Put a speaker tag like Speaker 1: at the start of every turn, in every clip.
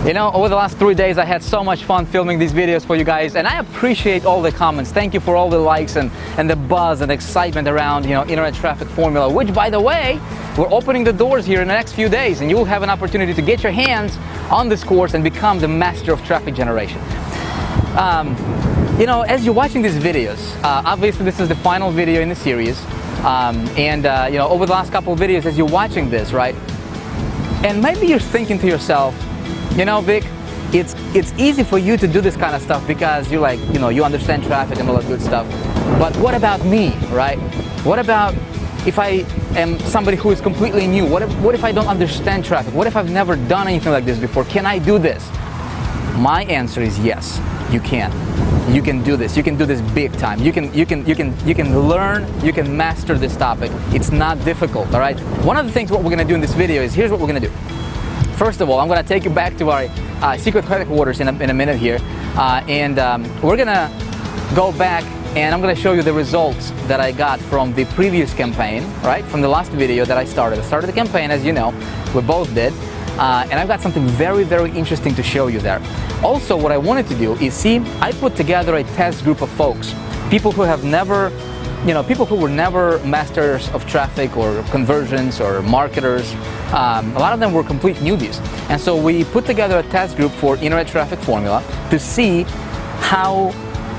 Speaker 1: You know, over the last 3 days I had so much fun filming these videos for you guys, and I appreciate all the comments. Thank you for all the likes and the buzz and excitement around, you know, Internet Traffic Formula, which, by the way, we're opening the doors here in the next few days, and you'll have an opportunity to get your hands on this course and become the master of traffic generation. You know, as you're watching these videos, obviously this is the final video in the series, you know, over the last couple of videos as you're watching this, right, and maybe you're thinking to yourself, you know, Vic, it's easy for you to do this kind of stuff because you're like, you know, you understand traffic and all that good stuff. But what about me, right? What about if I am somebody who is completely new? What if I don't understand traffic? What if I've never done anything like this before? Can I do this? My answer is yes, you can. You can do this. You can do this big time. You can learn, you can master this topic. It's not difficult, all right? One of the things what we're gonna do in this video is, here's what we're gonna do. First of all, I'm going to take you back to our secret headquarters in a minute here, we're going to go back and I'm going to show you the results that I got from the previous campaign, right? From the last video that I started. I started the campaign, as you know, we both did, and I've got something very, very interesting to show you there. Also, what I wanted to do is, see, I put together a test group of folks, people who have never, you know, people who were never masters of traffic or conversions or marketers. A lot of them were complete newbies. And so we put together a test group for Internet Traffic Formula to see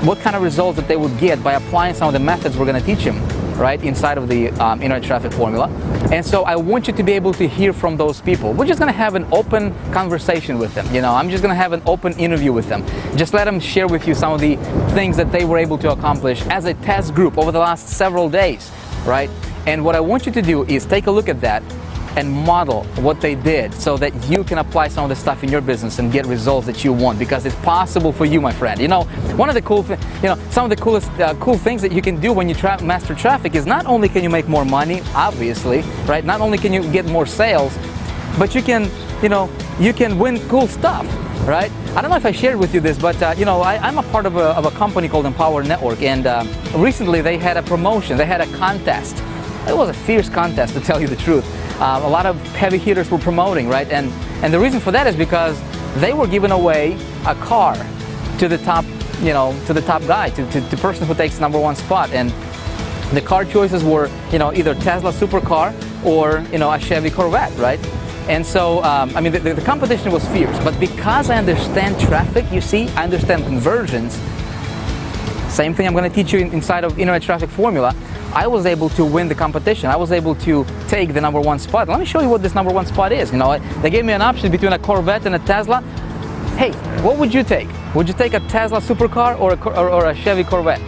Speaker 1: what kind of results that they would get by applying some of the methods we're going to teach them, right, inside of the Internet Traffic Formula. And so I want you to be able to hear from those people. We're just going to have an open conversation with them. You know, I'm just going to have an open interview with them. Just let them share with you some of the things that they were able to accomplish as a test group over the last several days, right? And what I want you to do is take a look at that and model what they did so that you can apply some of the stuff in your business and get results that you want, because it's possible for you, my friend. You know, one of the cool things, you know, some of the coolest cool things that you can do when you master traffic is not only can you make more money, obviously, right? Not only can you get more sales, but you can, you know, you can win cool stuff, right? I don't know if I shared with you this, but you know, I'm a part of a company called Empower Network, and recently they had a promotion, they had a contest. It was a fierce contest, to tell you the truth. A lot of heavy hitters were promoting, right? And the reason for that is because they were giving away a car to the top, you know, to the top guy, to the person who takes #1 spot. And the car choices were, you know, either Tesla supercar or, you know, a Chevy Corvette, right? And so, I mean, the competition was fierce. But because I understand traffic, you see, I understand conversions. Same thing I'm going to teach you inside of Internet Traffic Formula. I was able to win the competition. I was able to take the #1 spot. Let me show you what this #1 spot is. You know, they gave me an option between a Corvette and a Tesla. Hey, what would you take? Would you take a Tesla supercar or a Chevy Corvette?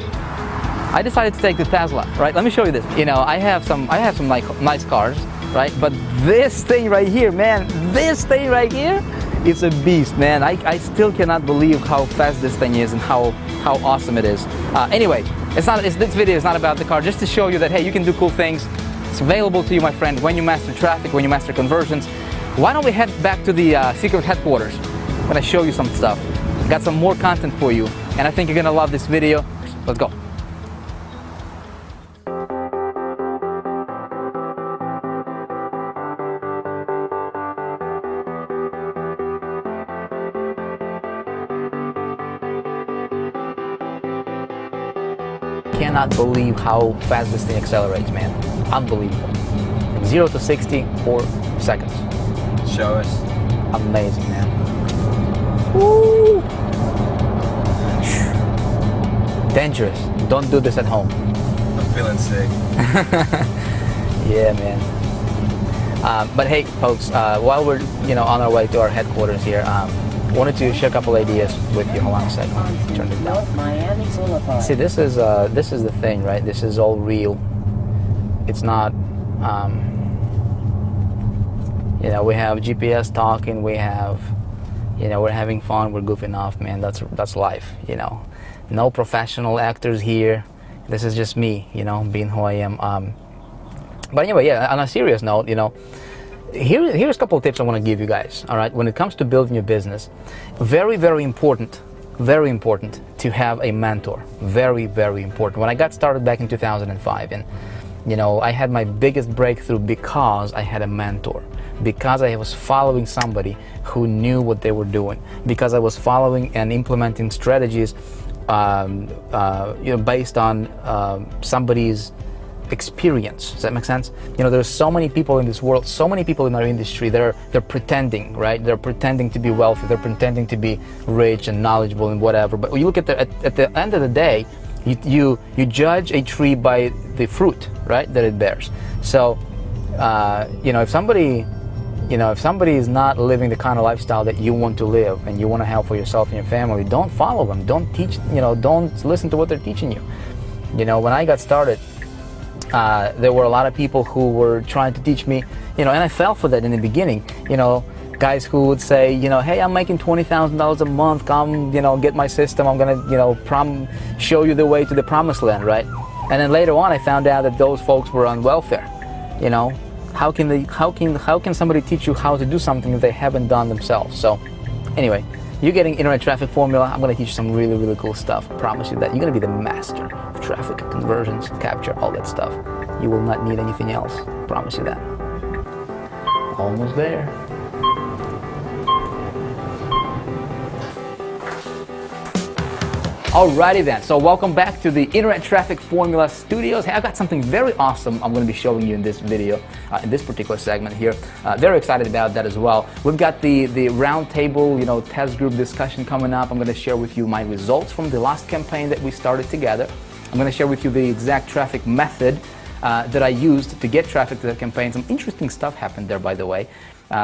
Speaker 1: I decided to take the Tesla, right? Let me show you this. You know, I have some like nice cars, right? But this thing right here, man, this thing right here, it's a beast, man. I still cannot believe how fast this thing is and how awesome it is. Anyway, this video is not about the car, just to show you that, hey, you can do cool things. It's available to you, my friend, when you master traffic, when you master conversions. Why don't we head back to the secret headquarters? I'm gonna show you some stuff. Got some more content for you, and I think you're gonna love this video. Let's go. Cannot believe how fast this thing accelerates, man. Unbelievable. 0 to 60, 4 seconds.
Speaker 2: Show us.
Speaker 1: Amazing, man. Woo! Dangerous. Don't do this at home.
Speaker 2: I'm feeling sick.
Speaker 1: Yeah, man. But hey, folks, while we're, you know, on our way to our headquarters here, wanted to share a couple ideas with you. Hold on a second. Turn it down. See, this is the thing, right? This is all real. It's not. You know, we have GPS talking. We have, you know, we're having fun. We're goofing off, man. That's life. You know, no professional actors here. This is just me. You know, being who I am. But anyway, yeah. On a serious note, you know. Here's a couple of tips I want to give you guys, all right? When it comes to building your business, very, very important to have a mentor. Very, very important. When I got started back in 2005, and, you know, I had my biggest breakthrough because I had a mentor, because I was following somebody who knew what they were doing, because I was following and implementing strategies based on somebody's experience. Does that make sense? There's so many people in this world, so many people in our industry, they're pretending, right? They're pretending to be wealthy, they're pretending to be rich and knowledgeable and whatever. But when you look at the end of the day, you judge a tree by the fruit, right, that it bears. So, if somebody is not living the kind of lifestyle that you want to live and you want to have for yourself and your family, don't follow them. Don't teach, don't listen to what they're teaching you. When I got started, there were a lot of people who were trying to teach me, and I fell for that in the beginning. Guys who would say, hey, I'm making $20,000 a month. Come, get my system. I'm gonna, show you the way to the promised land, right? And then later on, I found out that those folks were on welfare. How can somebody teach you how to do something that they haven't done themselves? So, anyway, you're getting Internet Traffic Formula. I'm gonna teach you some really, really cool stuff. I promise you that. You're gonna be the master of traffic, conversions, capture, all that stuff. You will not need anything else. I promise you that. Almost there. Alrighty then, so welcome back to the Internet Traffic Formula Studios. Hey, I've got something very awesome I'm going to be showing you in this video, in this particular segment here. Very excited about that as well. We've got the roundtable, test group discussion coming up. I'm going to share with you my results from the last campaign that we started together. I'm going to share with you the exact traffic method that I used to get traffic to the campaign. Some interesting stuff happened there, by the way. We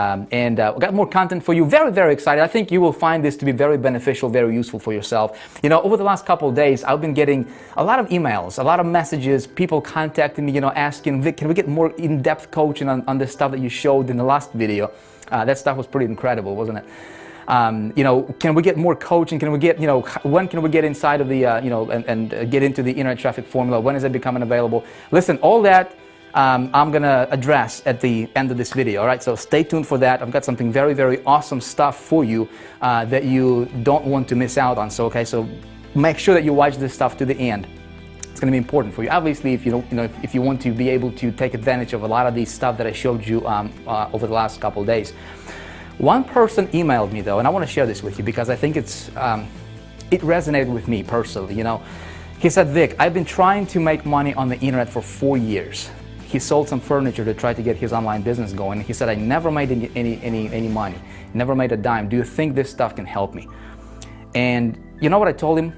Speaker 1: got more content for you. Very, very excited. I think you will find this to be very beneficial, very useful for yourself. Over the last couple of days, I've been getting a lot of emails, a lot of messages, people contacting me, asking, Vic, can we get more in-depth coaching on the stuff that you showed in the last video? That stuff was pretty incredible, wasn't it? Can we get more coaching? Can we get, when can we get inside of the, and get into the Internet Traffic Formula? When is it becoming available? Listen, all that I'm gonna address at the end of this video, all right? So stay tuned for that. I've got something very, very awesome stuff for you that you don't want to miss out on. So make sure that you watch this stuff to the end. It's gonna be important for you. Obviously, if if you want to be able to take advantage of a lot of these stuff that I showed you over the last couple of days. One person emailed me though, and I want to share this with you because I think it resonated with me personally. He said, Vic, I've been trying to make money on the internet for 4 years. He sold some furniture to try to get his online business going. He said, I never made any money, never made a dime. Do you think this stuff can help me? And you know what I told him?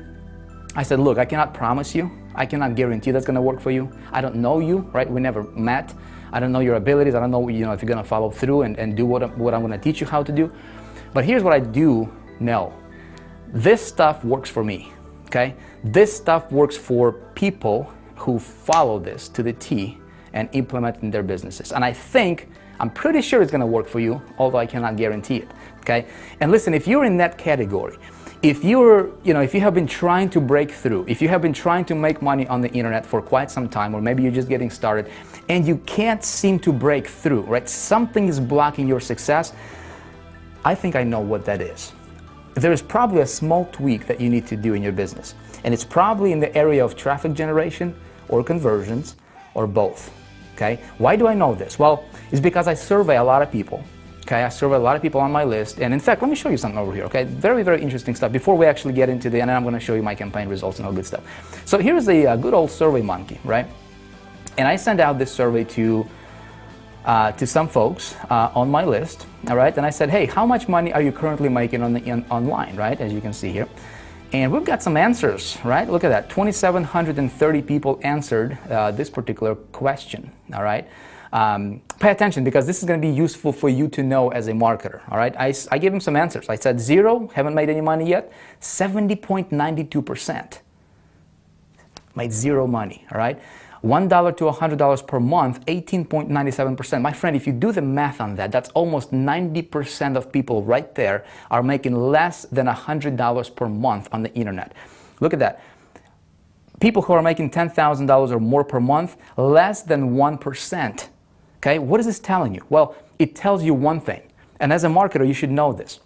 Speaker 1: I said, look, I cannot promise you. I cannot guarantee that's gonna work for you. I don't know you, right? We never met. I don't know your abilities. I don't know, if you're gonna follow through and do what I'm gonna teach you how to do. But here's what I do know. This stuff works for me, okay? This stuff works for people who follow this to the T and implement it in their businesses. And I'm pretty sure it's gonna work for you, although I cannot guarantee it, okay? And listen, if you're in that category, if you have been trying to break through, if you have been trying to make money on the internet for quite some time, or maybe you're just getting started, and you can't seem to break through, right? Something is blocking your success. I think I know what that is. There is probably a small tweak that you need to do in your business. And it's probably in the area of traffic generation or conversions or both. Okay? Why do I know this? Well, it's because I survey a lot of people. Okay? I survey a lot of people on my list. And in fact, let me show you something over here. Okay? Very, very interesting stuff. Before we actually get into the end, I'm going to show you my campaign results and all good stuff. So here's a good old Survey Monkey, right? And I sent out this survey to some folks on my list. All right? And I said, hey, how much money are you currently making online, right? As you can see here. And we've got some answers, right? Look at that. 2,730 people answered this particular question, all right? Pay attention because this is going to be useful for you to know as a marketer, all right? I gave them some answers. I said 0, haven't made any money yet. 70.92% made 0 money, all right? $1 to $100 per month, 18.97%. My friend, if you do the math on that, that's almost 90% of people right there are making less than $100 per month on the internet. Look at that. People who are making $10,000 or more per month, less than 1%. Okay, what is this telling you? Well, it tells you one thing, and as a marketer, you should know this.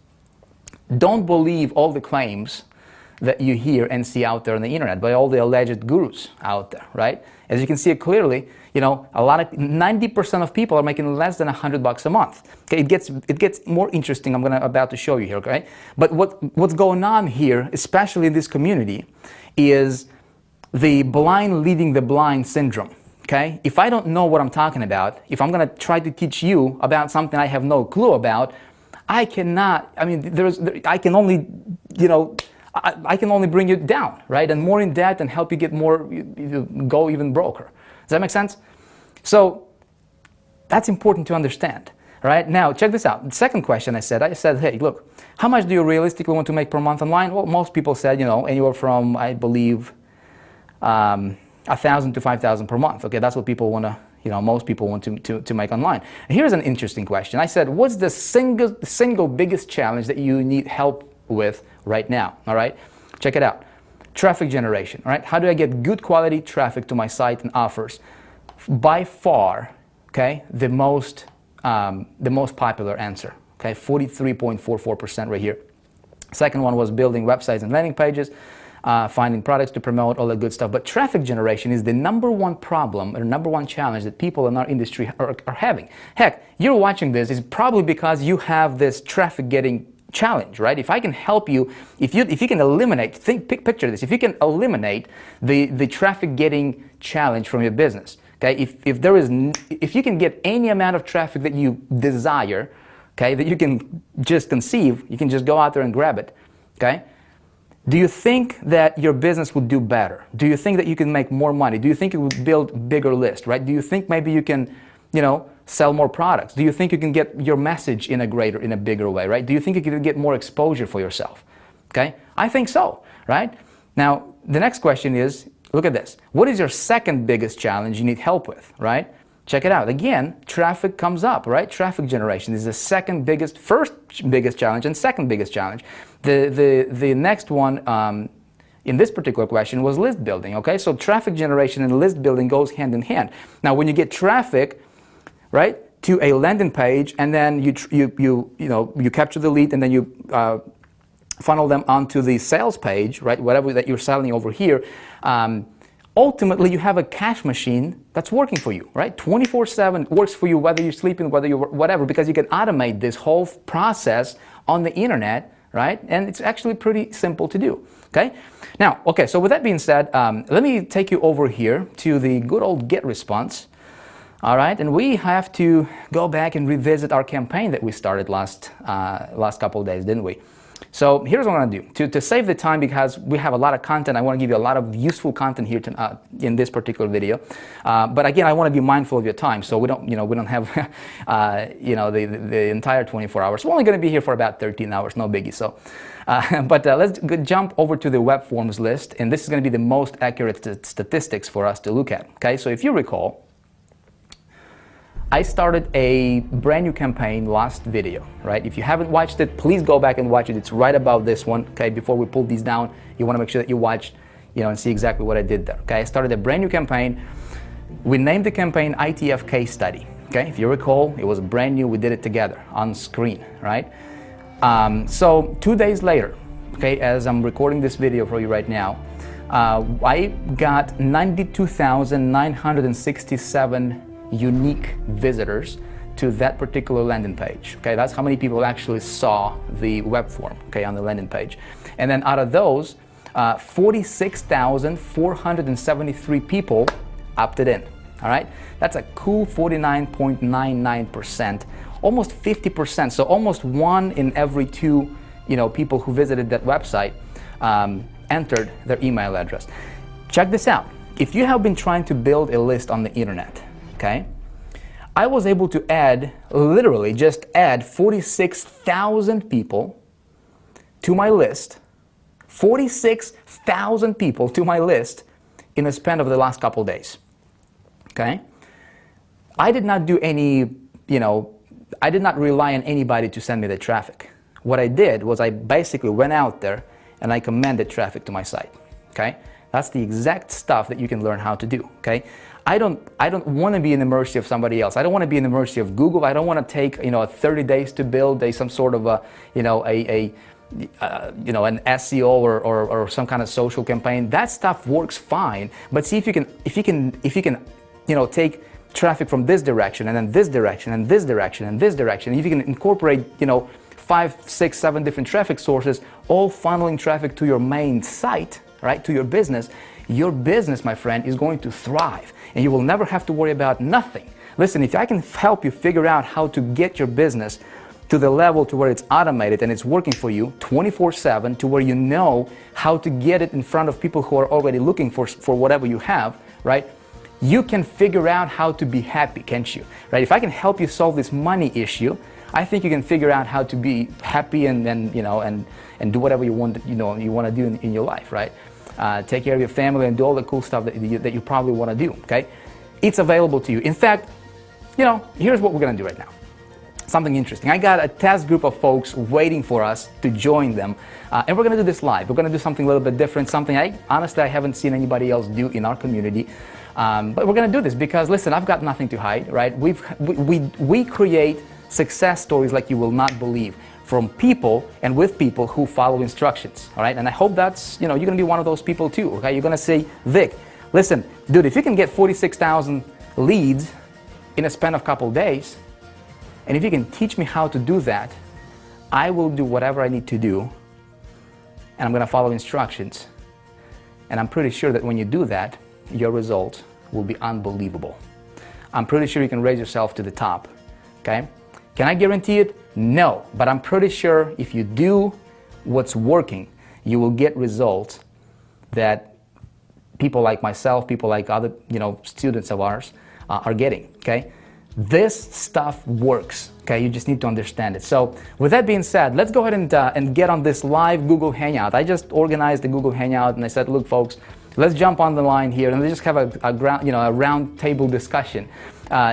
Speaker 1: Don't believe all the claims that you hear and see out there on the internet by all the alleged gurus out there, right? As you can see it clearly, you know, 90% of people are making less than $100 a month. Okay, it gets more interesting. I'm about to show you here, okay? But what's going on here, especially in this community, is the blind leading the blind syndrome. Okay, if I don't know what I'm talking about, if I'm going to try to teach you about something I have no clue about, I cannot. I mean, I can only, you know, I can only bring you down, right? And more in debt and help you get more, you go even broker. Does that make sense? So that's important to understand, right? Now, check this out. The second question I said, hey, look, how much do you realistically want to make per month online? Well, most people said, you know, anywhere from, I believe, 1,000 to 5,000 per month. Okay, that's what people want to, you know, most people want to make online. And here's an interesting question. I said, what's the single biggest challenge that you need help with right now? All right, check it out. Traffic generation. All right, how do I get good quality traffic to my site and offers? By far, okay, the most popular answer. Okay, 43.44% right here. Second one was building websites and landing pages, finding products to promote, all that good stuff. But traffic generation is the number one problem or number one challenge that people in our industry are having. Heck, you're watching this is probably because you have this traffic getting challenge, right? If I can help you, if you can eliminate, picture this, if you can eliminate the traffic getting challenge from your business, okay? If you can get any amount of traffic that you desire, okay, that you can just conceive, you can just go out there and grab it, okay? Do you think that your business would do better? Do you think that you can make more money? Do you think you would build bigger list, right? Do you think maybe you can, you know, sell more products? Do you think you can get your message in a bigger way, right? Do you think you can get more exposure for yourself? Okay? I think so, right? Now, the next question is, look at this. What is your second biggest challenge you need help with, right? Check it out. Again, traffic comes up, right? Traffic generation is the first biggest challenge and second biggest challenge. The next one in this particular question was list building, okay? So traffic generation and list building goes hand in hand. Now, when you get traffic, right, to a landing page, and then you capture the lead, and then you funnel them onto the sales page, right? Whatever that you're selling over here. Ultimately, you have a cash machine that's working for you, right? 24/7 works for you, whether you're sleeping, whether you're whatever, because you can automate this whole process on the internet, right? And it's actually pretty simple to do, okay? Now, okay, so with that being said, let me take you over here to the good old GetResponse, all right? And we have to go back and revisit our campaign that we started last couple of days, didn't we? So here's what I'm going to do. To save the time, because we have a lot of content, I want to give you a lot of useful content here in this particular video. But again, I want to be mindful of your time, so we don't have the entire 24 hours. We're only going to be here for about 13 hours, no biggie. So, but let's jump over to the web forms list, and this is going to be the most accurate statistics for us to look at. Okay, so if you recall, I started a brand new campaign last video, right? If you haven't watched it, please go back and watch it. It's right above this one, okay? Before we pull these down, you want to make sure that you watch, and see exactly what I did there, okay? I started a brand new campaign. We named the campaign ITF Case Study, okay? If you recall, it was brand new. We did it together on screen, right? So 2 days later, okay, as I'm recording this video for you right now, I got 92,967 unique visitors to that particular landing page. Okay, that's how many people actually saw the web form, okay, on the landing page. And then out of those, 46,473 people opted in. All right, that's a cool 49.99%, almost 50%. So almost 1 in every 2, people who visited that website entered their email address. Check this out. If you have been trying to build a list on the internet, okay, I was able to literally just add 46,000 people to my list, 46,000 people to my list in a span of the last couple days, okay? I did not do any, I did not rely on anybody to send me the traffic. What I did was I basically went out there and I commanded traffic to my site, okay? That's the exact stuff that you can learn how to do, okay? I don't want to be in the mercy of somebody else. I don't want to be in the mercy of Google. I don't want to take 30 days to build some sort of a you know, an SEO or some kind of social campaign, that stuff works fine. But see if you can, you know, take traffic from this direction and then this direction and this direction and this direction. And if you can incorporate, you know, 5, 6, 7 different traffic sources, all funneling traffic to your main site, right, to your business, my friend, is going to thrive, and you will never have to worry about nothing. Listen, if I can help you figure out how to get your business to the level to where it's automated and it's working for you 24/7, to where you know how to get it in front of people who are already looking for whatever you have, right? You can figure out how to be happy, can't you? Right? If I can help you solve this money issue, I think you can figure out how to be happy and you know, and do whatever you want, you know, you want to do in your life, right? Take care of your family and do all the cool stuff that you probably want to do, okay? It's available to you. In fact, you know, here's what we're going to do right now. Something interesting. I got a test group of folks waiting for us to join them, and we're going to do this live. We're going to do something a little bit different, something honestly I haven't seen anybody else do in our community. But we're going to do this because, listen, I've got nothing to hide, right? We create success stories like you will not believe, from people and with people who follow instructions, all right? And I hope that's, you know, you're going to be one of those people too, okay? You're going to say, Vic, listen, dude, if you can get 46,000 leads in a span of a couple days, and if you can teach me how to do that, I will do whatever I need to do, and I'm going to follow instructions. And I'm pretty sure that when you do that, your results will be unbelievable. I'm pretty sure you can raise yourself to the top, okay? Can I guarantee it? No, but I'm pretty sure if you do what's working, you will get results that people like myself, people like other, you know, students of ours are getting, okay? This stuff works, okay? You just need to understand it. So with that being said, let's go ahead and get on this live Google Hangout. I just organized the Google Hangout and I said, look, folks, let's jump on the line here and let's just have a round table discussion.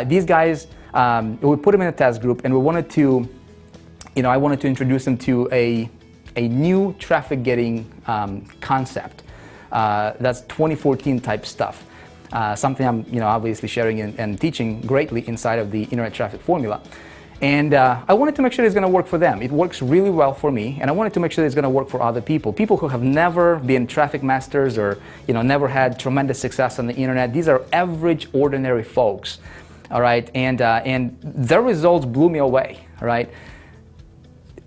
Speaker 1: These guys, we put them in a test group, and we wanted to, you know, I wanted to introduce them to a new traffic getting concept. That's 2014 type stuff. Something I'm, you know, obviously sharing and teaching greatly inside of the Internet Traffic Formula. And I wanted to make sure it's going to work for them. It works really well for me, and I wanted to make sure it's going to work for other people. People who have never been traffic masters or, you know, never had tremendous success on the internet. These are average, ordinary folks, all right? And their results blew me away, all right?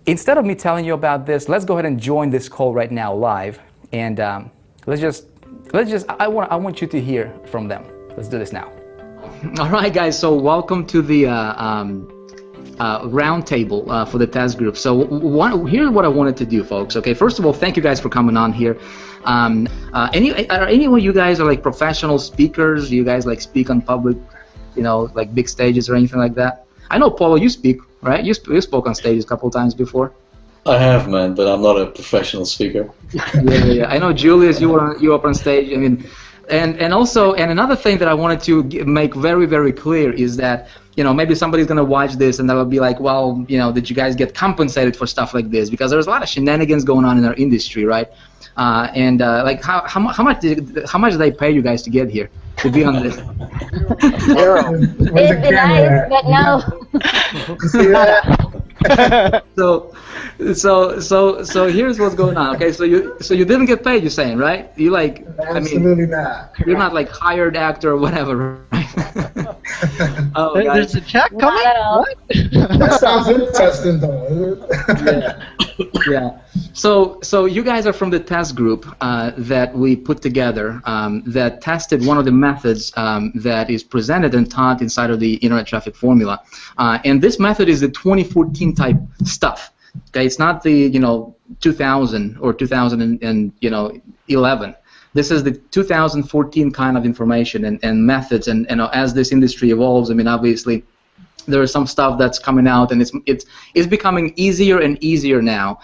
Speaker 1: Instead of me telling you about this, let's go ahead and join this call right now live, and let's just. I want you to hear from them. Let's do this now. All right, guys. So welcome to the round table for the test group. So here's what I wanted to do, folks. Okay. First of all, thank you guys for coming on here. Are any of you guys are like professional speakers? Do you guys like speak on public, you know, like big stages or anything like that? I know, Paulo, you speak, right? You spoke on stages a couple of times before.
Speaker 3: I have, man, but I'm not a professional speaker.
Speaker 1: Yeah. I know, Julius, you were up on stage. I mean, and also, and another thing that I wanted to make very, very clear is that, you know, maybe somebody's gonna watch this and they'll be like, well, you know, did you guys get compensated for stuff like this? Because there's a lot of shenanigans going on in our industry, right? Like how much did they pay you guys to get here, to be on this?
Speaker 4: Zero. It'd be nice, but no.
Speaker 5: See that?
Speaker 1: So here's what's going on. Okay, so you didn't get paid, you're saying, right? You like,
Speaker 5: Absolutely not.
Speaker 1: You're not like hired actor or whatever, right? Oh,
Speaker 6: there's a check coming? What?
Speaker 5: That sounds interesting, though.
Speaker 1: Yeah. So you guys are from the test group that we put together that tested one of the methods that is presented and taught inside of the Internet Traffic Formula, and this method is the 2014 type stuff. Okay, it's not the, you know, 2000 or 2011. This is the 2014 kind of information and methods, and you know, as this industry evolves, I mean, obviously there is some stuff that's coming out, and it's becoming easier and easier now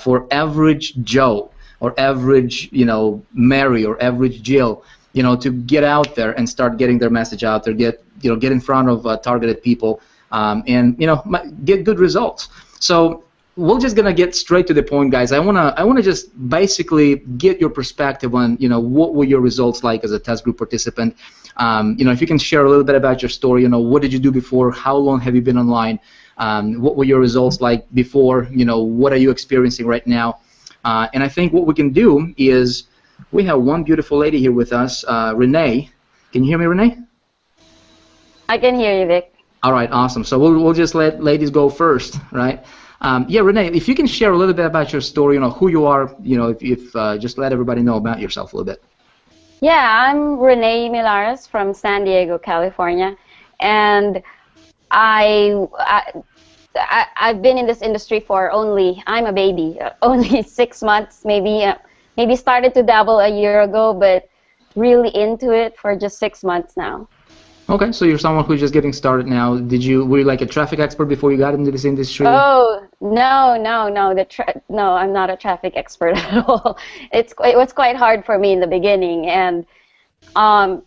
Speaker 1: for average Joe or average, you know, Mary or average Jill, you know, to get out there and start getting their message out there, get in front of targeted people, and, you know, get good results. So we're just gonna get straight to the point, guys. I wanna just basically get your perspective on, you know, what were your results like as a test group participant. You know, if you can share a little bit about your story. You know, what did you do before? How long have you been online? What were your results like before? You know, what are you experiencing right now? And I think what we can do is we have one beautiful lady here with us, Renee. Can you hear me, Renee?
Speaker 4: I can hear you, Vic.
Speaker 1: All right, awesome. So we'll just let ladies go first, right? Yeah, Renee, if you can share a little bit about your story, you know, who you are, you know, if just let everybody know about yourself a little bit.
Speaker 4: Yeah, I'm Renee Milares from San Diego, California, and I've been in this industry for I'm a baby, only 6 months, maybe started to dabble a year ago, but really into it for just 6 months now.
Speaker 1: Okay, so you're someone who's just getting started now. Were you like a traffic expert before you got into this industry?
Speaker 4: Oh, no, I'm not a traffic expert at all. It was quite hard for me in the beginning, and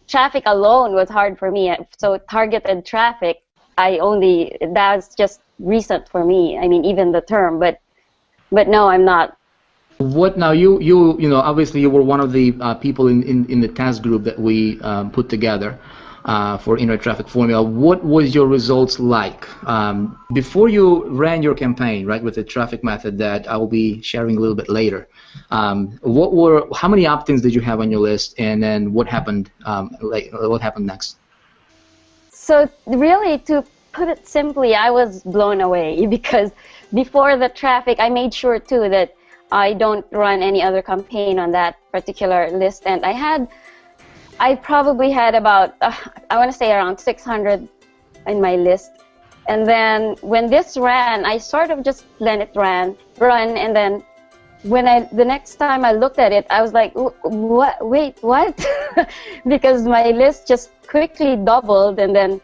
Speaker 4: traffic alone was hard for me. So targeted traffic, that's just recent for me. I mean, even the term, but no, I'm not.
Speaker 1: What now? You know, obviously you were one of the people in the task group that we put together for Internet Traffic Formula. What was your results like before you ran your campaign, right, with the traffic method that I will be sharing a little bit later? How many opt-ins did you have on your list, and then what happened? What happened next?
Speaker 4: So really, to put it simply, I was blown away because before the traffic, I made sure too that I don't run any other campaign on that particular list, and I probably had about, I want to say around 600 in my list. And then when this ran, I sort of just let it run, and then the next time I looked at it, I was like, what? Wait, what? Because my list just quickly doubled, and then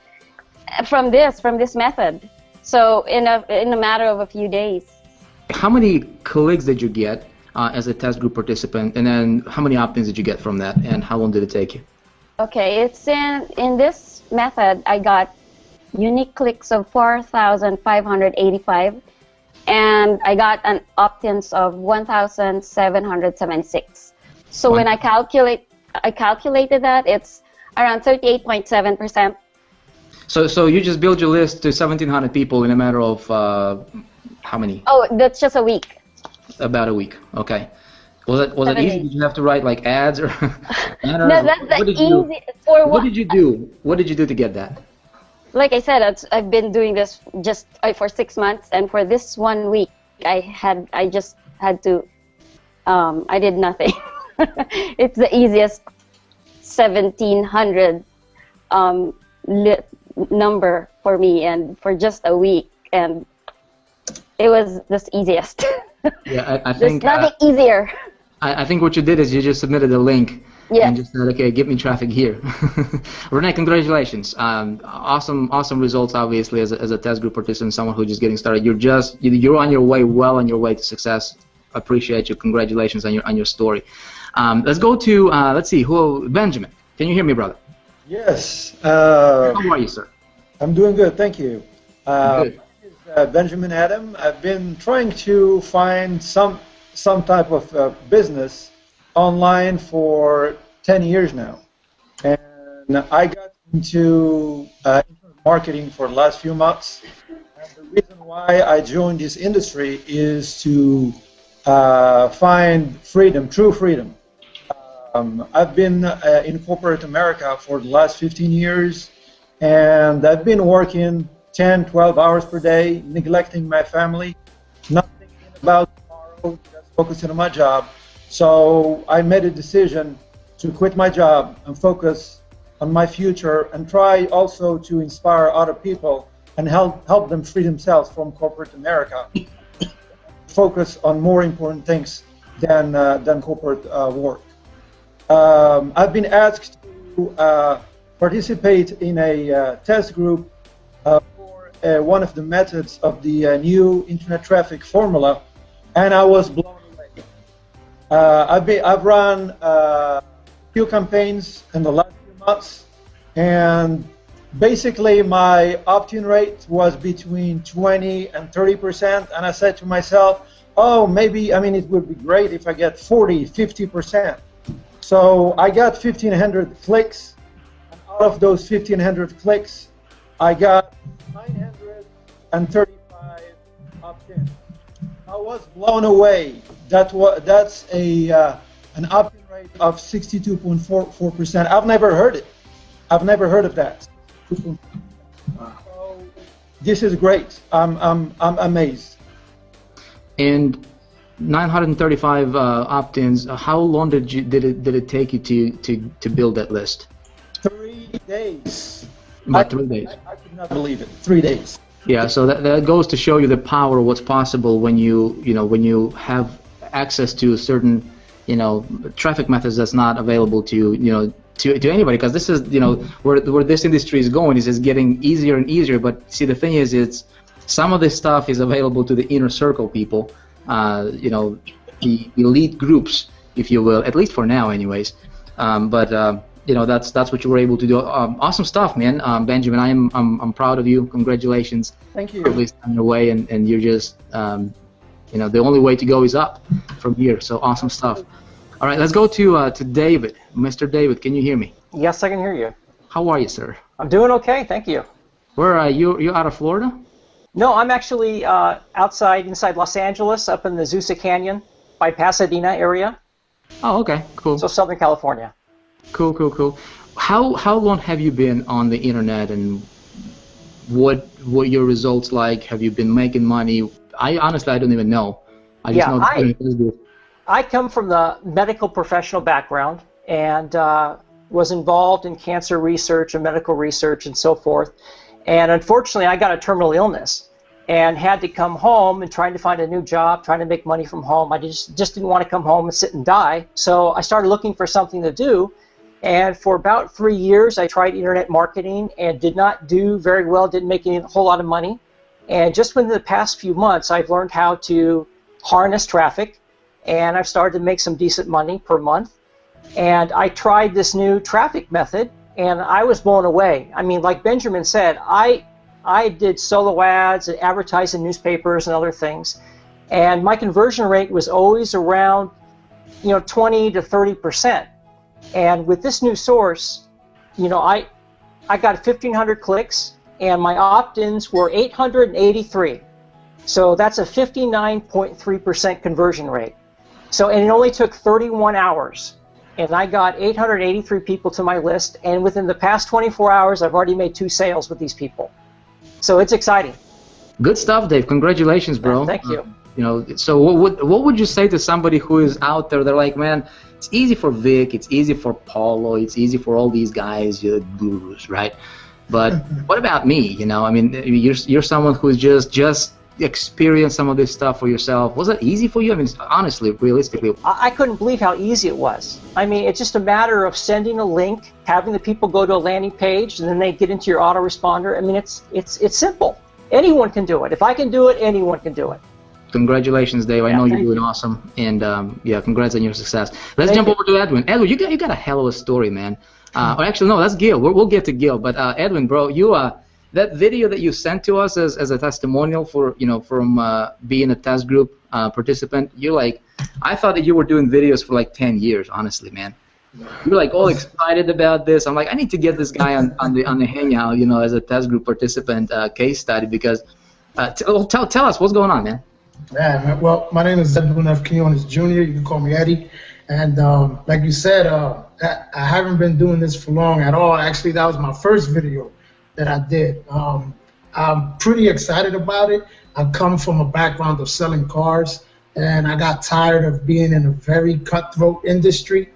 Speaker 4: from this method. So in a matter of a few days.
Speaker 1: How many clicks did you get as a test group participant, and then how many opt-ins did you get from that, and how long did it take you?
Speaker 4: Okay, it's in this method, I got unique clicks of 4,585, and I got an opt-ins of 1,776. So when I calculated that, it's around 38.7%.
Speaker 1: So you just build your list to 1,700 people in a matter of how many?
Speaker 4: Oh, that's just a week.
Speaker 1: About a week. Okay. Was it easy? Did you have to write like ads or banners?
Speaker 4: No, that's the easy.
Speaker 1: What did you do? What did you do to get that?
Speaker 4: Like I said, I've been doing this just for 6 months, and for this 1 week, I just had to. I did nothing. It's the easiest 1,700 number for me, and for just a week, and it was the easiest.
Speaker 1: Yeah, I think
Speaker 4: there's nothing easier.
Speaker 1: I think what you did is you just submitted a link and just said, okay, give me traffic here. Renee, congratulations. Awesome results, obviously, as a test group participant, someone who's just getting started. You're on your way, well on your way to success. Appreciate you. Congratulations on your story. Let's go to, let's see, Benjamin. Can you hear me, brother?
Speaker 7: Yes.
Speaker 1: How are you, sir?
Speaker 7: I'm doing good, thank you.
Speaker 1: Good.
Speaker 7: Benjamin Adam. I've been trying to find some type of business online for 10 years now, and I got into internet marketing for the last few months. And the reason why I joined this industry is to find freedom, true freedom. I've been in corporate America for the last 15 years, and I've been working 10, 12 hours per day, neglecting my family, not thinking about tomorrow, just focusing on my job. So I made a decision to quit my job and focus on my future, and try also to inspire other people and help them free themselves from corporate America. Focus on more important things than corporate work. I've been asked to participate in a test group one of the methods of the new Internet Traffic Formula, and I was blown away. I've run a few campaigns in the last few months, and basically my opt-in rate was between 20 and 30%, and I said to myself, oh, maybe, it would be great if I get 40, 50%. So I got 1,500 clicks, and out of those 1,500 clicks, I got 930 I was blown away. That's an opt-in rate of 62.44%. I've never heard it. I've never heard of that. So this is great. I'm amazed.
Speaker 1: And 935 opt-ins. How long did it take you to build that list?
Speaker 7: 3 days.
Speaker 1: About 3 days.
Speaker 7: I could not believe it. 3 days.
Speaker 1: Yeah, so that goes to show you the power of what's possible when you have access to certain traffic methods that's not available to to anybody, because this is where this industry is going, is getting easier and easier. But see, the thing is, it's some of this stuff is available to the inner circle people, the elite groups, if you will, at least for now, anyways. That's what you were able to do. Awesome stuff, man. Benjamin, I'm proud of you. Congratulations.
Speaker 7: Thank you.
Speaker 1: For at least on your way, and you're just the only way to go is up from here. So awesome stuff. All right, let's go to David. Mr. David, can you hear me?
Speaker 8: Yes, I can hear you.
Speaker 1: How are you, sir?
Speaker 8: I'm doing okay, thank you.
Speaker 1: Where are you? You're out of Florida?
Speaker 8: No, I'm actually inside Los Angeles, up in the Azusa Canyon by Pasadena area.
Speaker 1: Oh, okay, cool.
Speaker 8: So Southern California.
Speaker 1: Cool. How long have you been on the internet, and what your results like? Have you been making money? I honestly don't even know. I just know
Speaker 8: I come from the medical professional background and was involved in cancer research and medical research and so forth. And unfortunately, I got a terminal illness and had to come home and trying to find a new job, trying to make money from home. I just didn't want to come home and sit and die. So I started looking for something to do. And for about 3 years, I tried internet marketing and did not do very well, didn't make a whole lot of money. And just within the past few months, I've learned how to harness traffic, and I've started to make some decent money per month. And I tried this new traffic method, and I was blown away. I mean, like Benjamin said, I did solo ads and advertised in newspapers and other things, and my conversion rate was always around 20 to 30%. And with this new source, I got 1,500 clicks, and my opt-ins were 883. So that's a 59.3% conversion rate. And it only took 31 hours. And I got 883 people to my list, and within the past 24 hours, I've already made 2 sales with these people. So it's exciting.
Speaker 1: Good stuff, Dave. Congratulations, bro.
Speaker 8: Thank you.
Speaker 1: So what would you say to somebody who is out there? They're like, man, it's easy for Vic, it's easy for Paulo, it's easy for all these guys, gurus, right? But what about me? I mean, you're someone who's just experienced some of this stuff for yourself. Was that easy for you? I mean, honestly, realistically.
Speaker 8: I couldn't believe how easy it was. I mean, it's just a matter of sending a link, having the people go to a landing page, and then they get into your autoresponder. I mean, it's simple. Anyone can do it. If I can do it, anyone can do it.
Speaker 1: Congratulations, Dave. I know you're doing awesome, and congrats on your success. Let's jump over to Edwin. Edwin, you got a hell of a story, man. Actually, no, that's Gil. We'll get to Gil, but Edwin, bro, that video that you sent to us as a testimonial for from being a test group participant, I thought that you were doing videos for like 10 years, honestly, man. You're like all excited about this. I'm like, I need to get this guy on the hangout, as a test group participant case study, because tell us what's going on, man.
Speaker 5: Yeah, well, my name is Edwin F. Quinones Jr. You can call me Eddie. And like you said, I haven't been doing this for long at all. Actually, that was my first video that I did. I'm pretty excited about it. I come from a background of selling cars, and I got tired of being in a very cutthroat industry.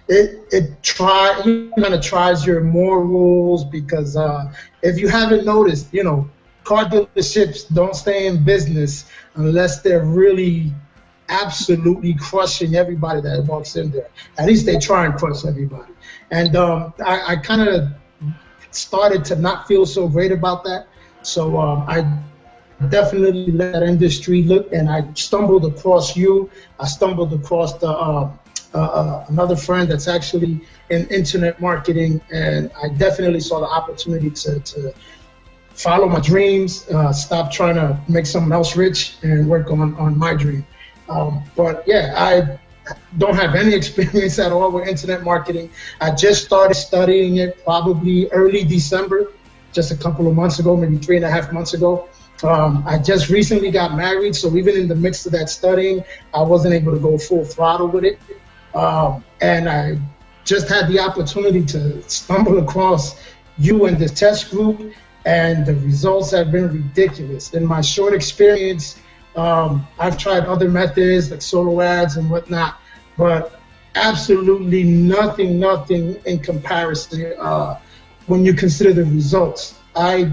Speaker 5: It kind of tries your morals, because if you haven't noticed, car dealerships don't stay in business unless they're really absolutely crushing everybody that walks in there. At least they try and crush everybody. And I kind of started to not feel so great about that. So I definitely let that industry look, and I stumbled across you. I stumbled across another friend that's actually in internet marketing, and I definitely saw the opportunity to follow my dreams, stop trying to make someone else rich, and work on my dream. But yeah, I don't have any experience at all with internet marketing. I just started studying it probably early December, just a couple of months ago, maybe 3.5 months ago. I just recently got married, so even in the midst of that studying, I wasn't able to go full throttle with it. And I just had the opportunity to stumble across you and this test group, and the results have been ridiculous. In my short experience, I've tried other methods like solo ads and whatnot, but absolutely nothing in comparison when you consider the results. I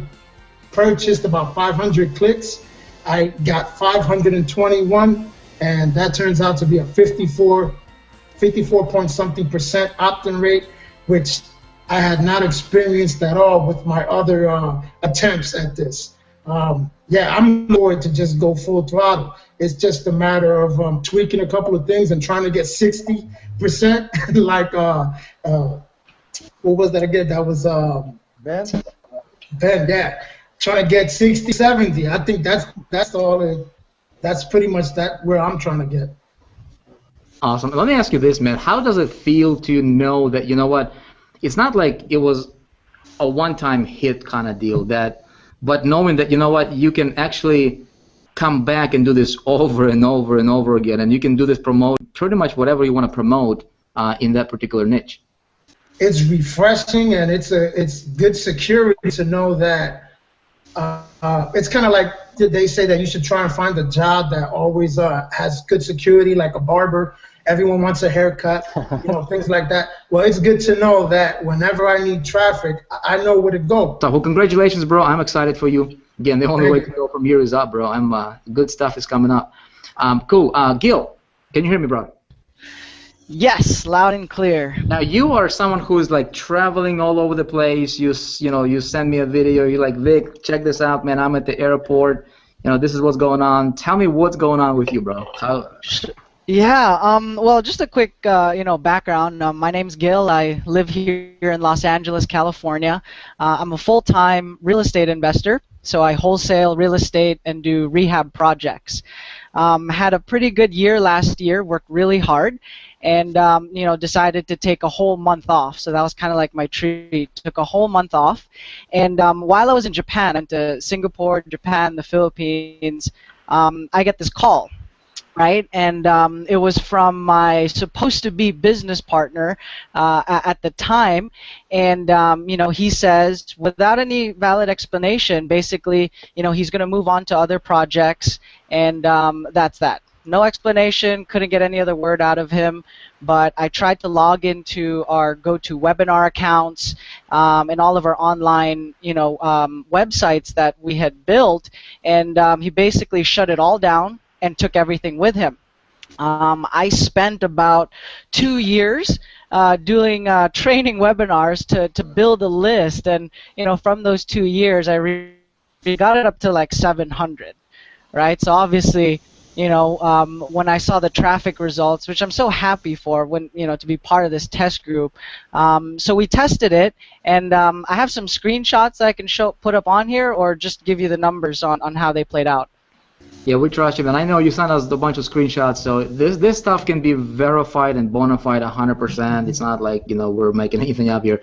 Speaker 5: purchased about 500 clicks. I got 521, and that turns out to be a 54 point something percent opt-in rate, which I had not experienced at all with my other attempts at this. Yeah, I'm looking forward to just go full throttle. It's just a matter of tweaking a couple of things and trying to get 60%. Like, what was that again? That was
Speaker 7: Ben?
Speaker 5: Ben, yeah. Trying to get 60, 70. I think that's all. That's pretty much that where I'm trying to get.
Speaker 1: Awesome. Let me ask you this, man. How does it feel to know that, you know what, it's not like it was a one-time hit kind of deal, but knowing that, you know what, you can actually come back and do this over and over and over again, and you can do this, promote pretty much whatever you want to promote in that particular niche.
Speaker 5: It's refreshing, and it's good security to know that it's kind of like they say that you should try and find a job that always has good security, like a barber. Everyone wants a haircut, things like that. Well, it's good to know that whenever I need traffic, I know where to go.
Speaker 1: So, well, congratulations, bro. I'm excited for you. Again, the only way to go from here is up, bro. Good stuff is coming up. Cool. Gil, can you hear me, bro?
Speaker 6: Yes, loud and clear.
Speaker 1: Now, you are someone who is like traveling all over the place. You send me a video. You're like, Vic, check this out, man. I'm at the airport. This is what's going on. Tell me what's going on with you, bro.
Speaker 6: Yeah, well, just a quick, background. My name's Gil. I live here in Los Angeles, California. I'm a full-time real estate investor, so I wholesale real estate and do rehab projects. Had a pretty good year last year, worked really hard, and, decided to take a whole month off. So that was kind of like my treat. Took a whole month off, and while I was in Japan, I went to Singapore, Japan, the Philippines, I get this call. Right, and it was from my supposed-to-be business partner at the time, and he says, without any valid explanation, basically, he's going to move on to other projects, and that's that. No explanation, couldn't get any other word out of him, but I tried to log into our GoToWebinar accounts and all of our online, websites that we had built, and he basically shut it all down and took everything with him. I spent about 2 years doing training webinars to build a list, and from those 2 years, I got it up to like 700, right? So obviously, when I saw the traffic results, which I'm so happy for, to be part of this test group. So we tested it, and I have some screenshots that I can put up on here, or just give you the numbers on how they played out.
Speaker 1: Yeah, we trust you, man. I know you sent us a bunch of screenshots, so this stuff can be verified and bona fide 100%. It's not like, we're making anything up here.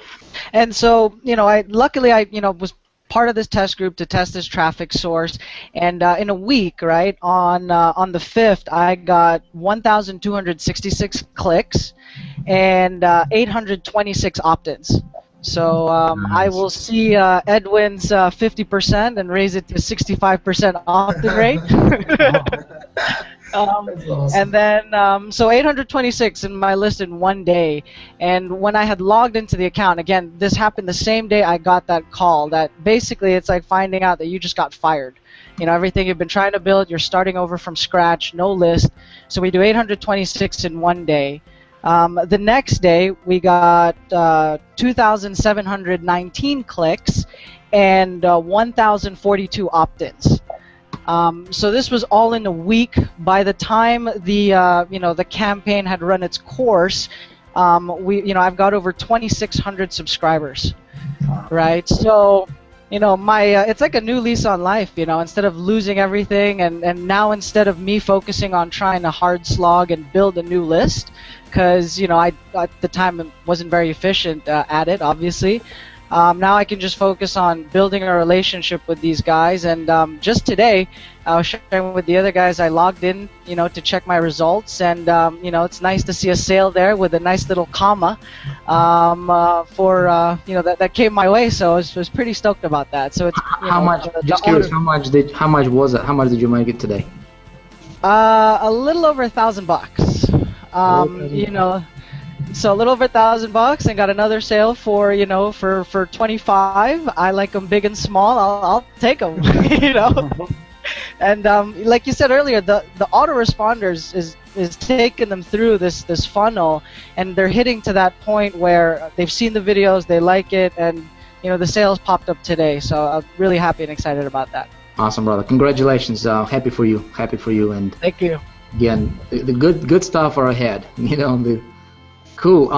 Speaker 6: And so, luckily I was part of this test group to test this traffic source, and in a week, right, on the 5th, I got 1,266 clicks and 826 opt-ins. So I will see Edwin's 50% and raise it to 65% opt-in rate.
Speaker 5: Awesome.
Speaker 6: And then, so 826 in my list in one day. And when I had logged into the account, again, this happened the same day I got that call, that basically it's like finding out that you just got fired. Everything you've been trying to build, you're starting over from scratch, no list. So we do 826 in one day. The next day, we got 2,719 clicks and 1,042 opt-ins. So this was all in a week. By the time the campaign had run its course, I've got over 2,600 subscribers, right? So, it's like a new lease on life. Instead of losing everything, and now instead of me focusing on trying to hard slog and build a new list, because I at the time wasn't very efficient at it, obviously. Now I can just focus on building a relationship with these guys. And just today, I was sharing with the other guys. I logged in, to check my results, and it's nice to see a sale there with a nice little comma that came my way. So I was pretty stoked about that. So it's
Speaker 9: How much? Just curious. How much was it? How much did you make it today?
Speaker 6: A little over $1,000. So a little over $1,000, and got another sale for for 25. I like them big and small. I'll take them. And like you said earlier, the autoresponders is taking them through this funnel, and they're hitting to that point where they've seen the videos, they like it, and the sales popped up today. So I'm really happy and excited about that.
Speaker 9: Awesome, brother. Congratulations. Happy for you. Happy for you. And
Speaker 6: thank you.
Speaker 9: Again, the good stuff are ahead. Cool.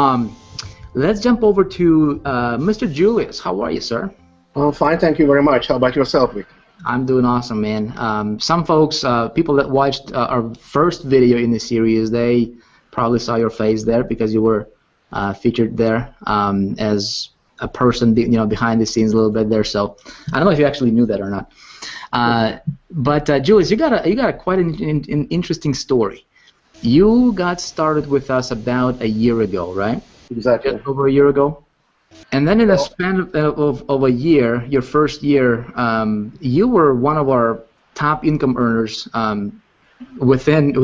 Speaker 9: Let's jump over to Mr. Julius. How are you, sir?
Speaker 10: Oh, fine. Thank you very much. How about yourself, Vic?
Speaker 9: I'm doing awesome, man. Some folks, people that watched our first video in the series, they probably saw your face there because you were featured there as a person, behind the scenes a little bit there. So I don't know if you actually knew that or not. But Julius, you got a quite an interesting story. You got started with us about a year ago, right?
Speaker 10: Exactly.
Speaker 9: Just over a year ago. And then in the span of a year, your first year, you were one of our top income earners within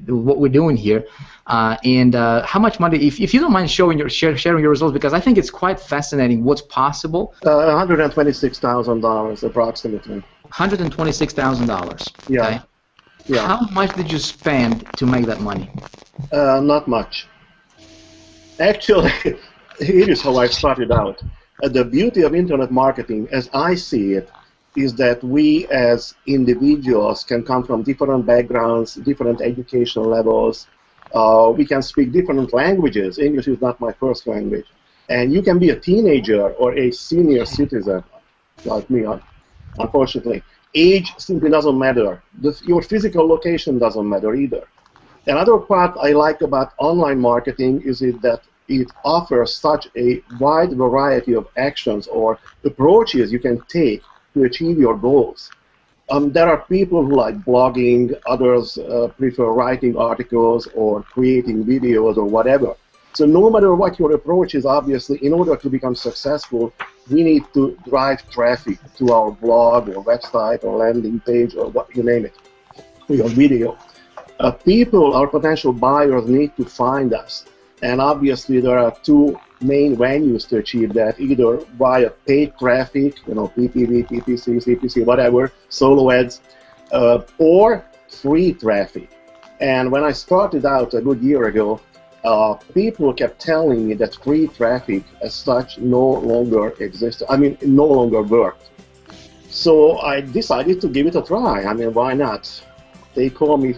Speaker 9: what we're doing here. And how much money? If you don't mind sharing your results, because I think it's quite fascinating what's possible.
Speaker 10: $126,000 approximately.
Speaker 9: $126,000.
Speaker 10: Yeah.
Speaker 9: Okay?
Speaker 10: Yeah.
Speaker 9: How much did you spend to make that money?
Speaker 10: Not much. Actually, here is how I started out. The beauty of internet marketing, as I see it, is that we as individuals can come from different backgrounds, different educational levels. We can speak different languages. English is not my first language. And you can be a teenager or a senior citizen, like me, unfortunately. Age simply doesn't matter. Your physical location doesn't matter either. Another part I like about online marketing is that it offers such a wide variety of actions or approaches you can take to achieve your goals. There are people who like blogging, others prefer writing articles or creating videos or whatever. So no matter what your approach is, obviously, in order to become successful, we need to drive traffic to our blog or website or landing page or what you name it, to your video. People, our potential buyers, need to find us. And obviously, there are two main venues to achieve that, either via paid traffic, PPV, PPC, CPC, whatever, solo ads, or free traffic. And when I started out a good year ago, people kept telling me that free traffic as such no longer existed. No longer worked. So I decided to give it a try. Why not? They call me,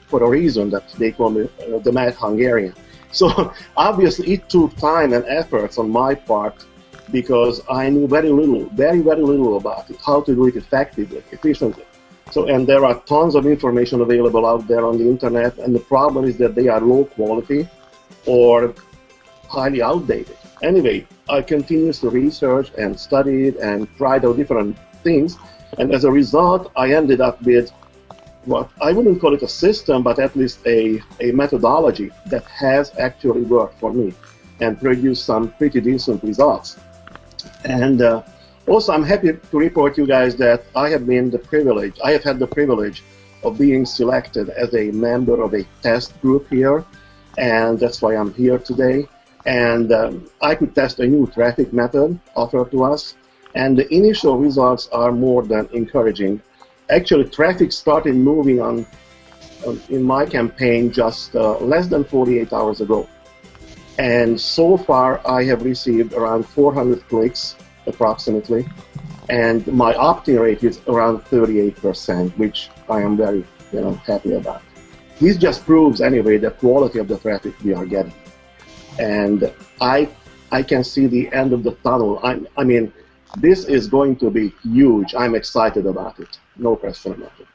Speaker 10: for a reason that they call me the Mad Hungarian. So obviously it took time and efforts on my part because I knew very little, very little about it, how to do it effectively, efficiently. So, and there are tons of information available out there on the internet, and the problem is that they are low quality or highly outdated. Anyway, I continuously researched and studied and tried out different things, and as a result, I ended up with what I wouldn't call it a system, but at least a methodology that has actually worked for me and produced some pretty decent results. And also, I'm happy to report you guys that I have had the privilege of being selected as a member of a test group here, and that's why I'm here today. And I could test a new traffic method offered to us, and the initial results are more than encouraging. Actually, traffic started moving on in my campaign just less than 48 hours ago. And so far, I have received around 400 clicks, approximately, and my opt-in rate is around 38%, which I am very happy about. This just proves, anyway, the quality of the traffic we are getting. And I can see the end of the tunnel. This is going to be huge. I'm excited about it. No question about it.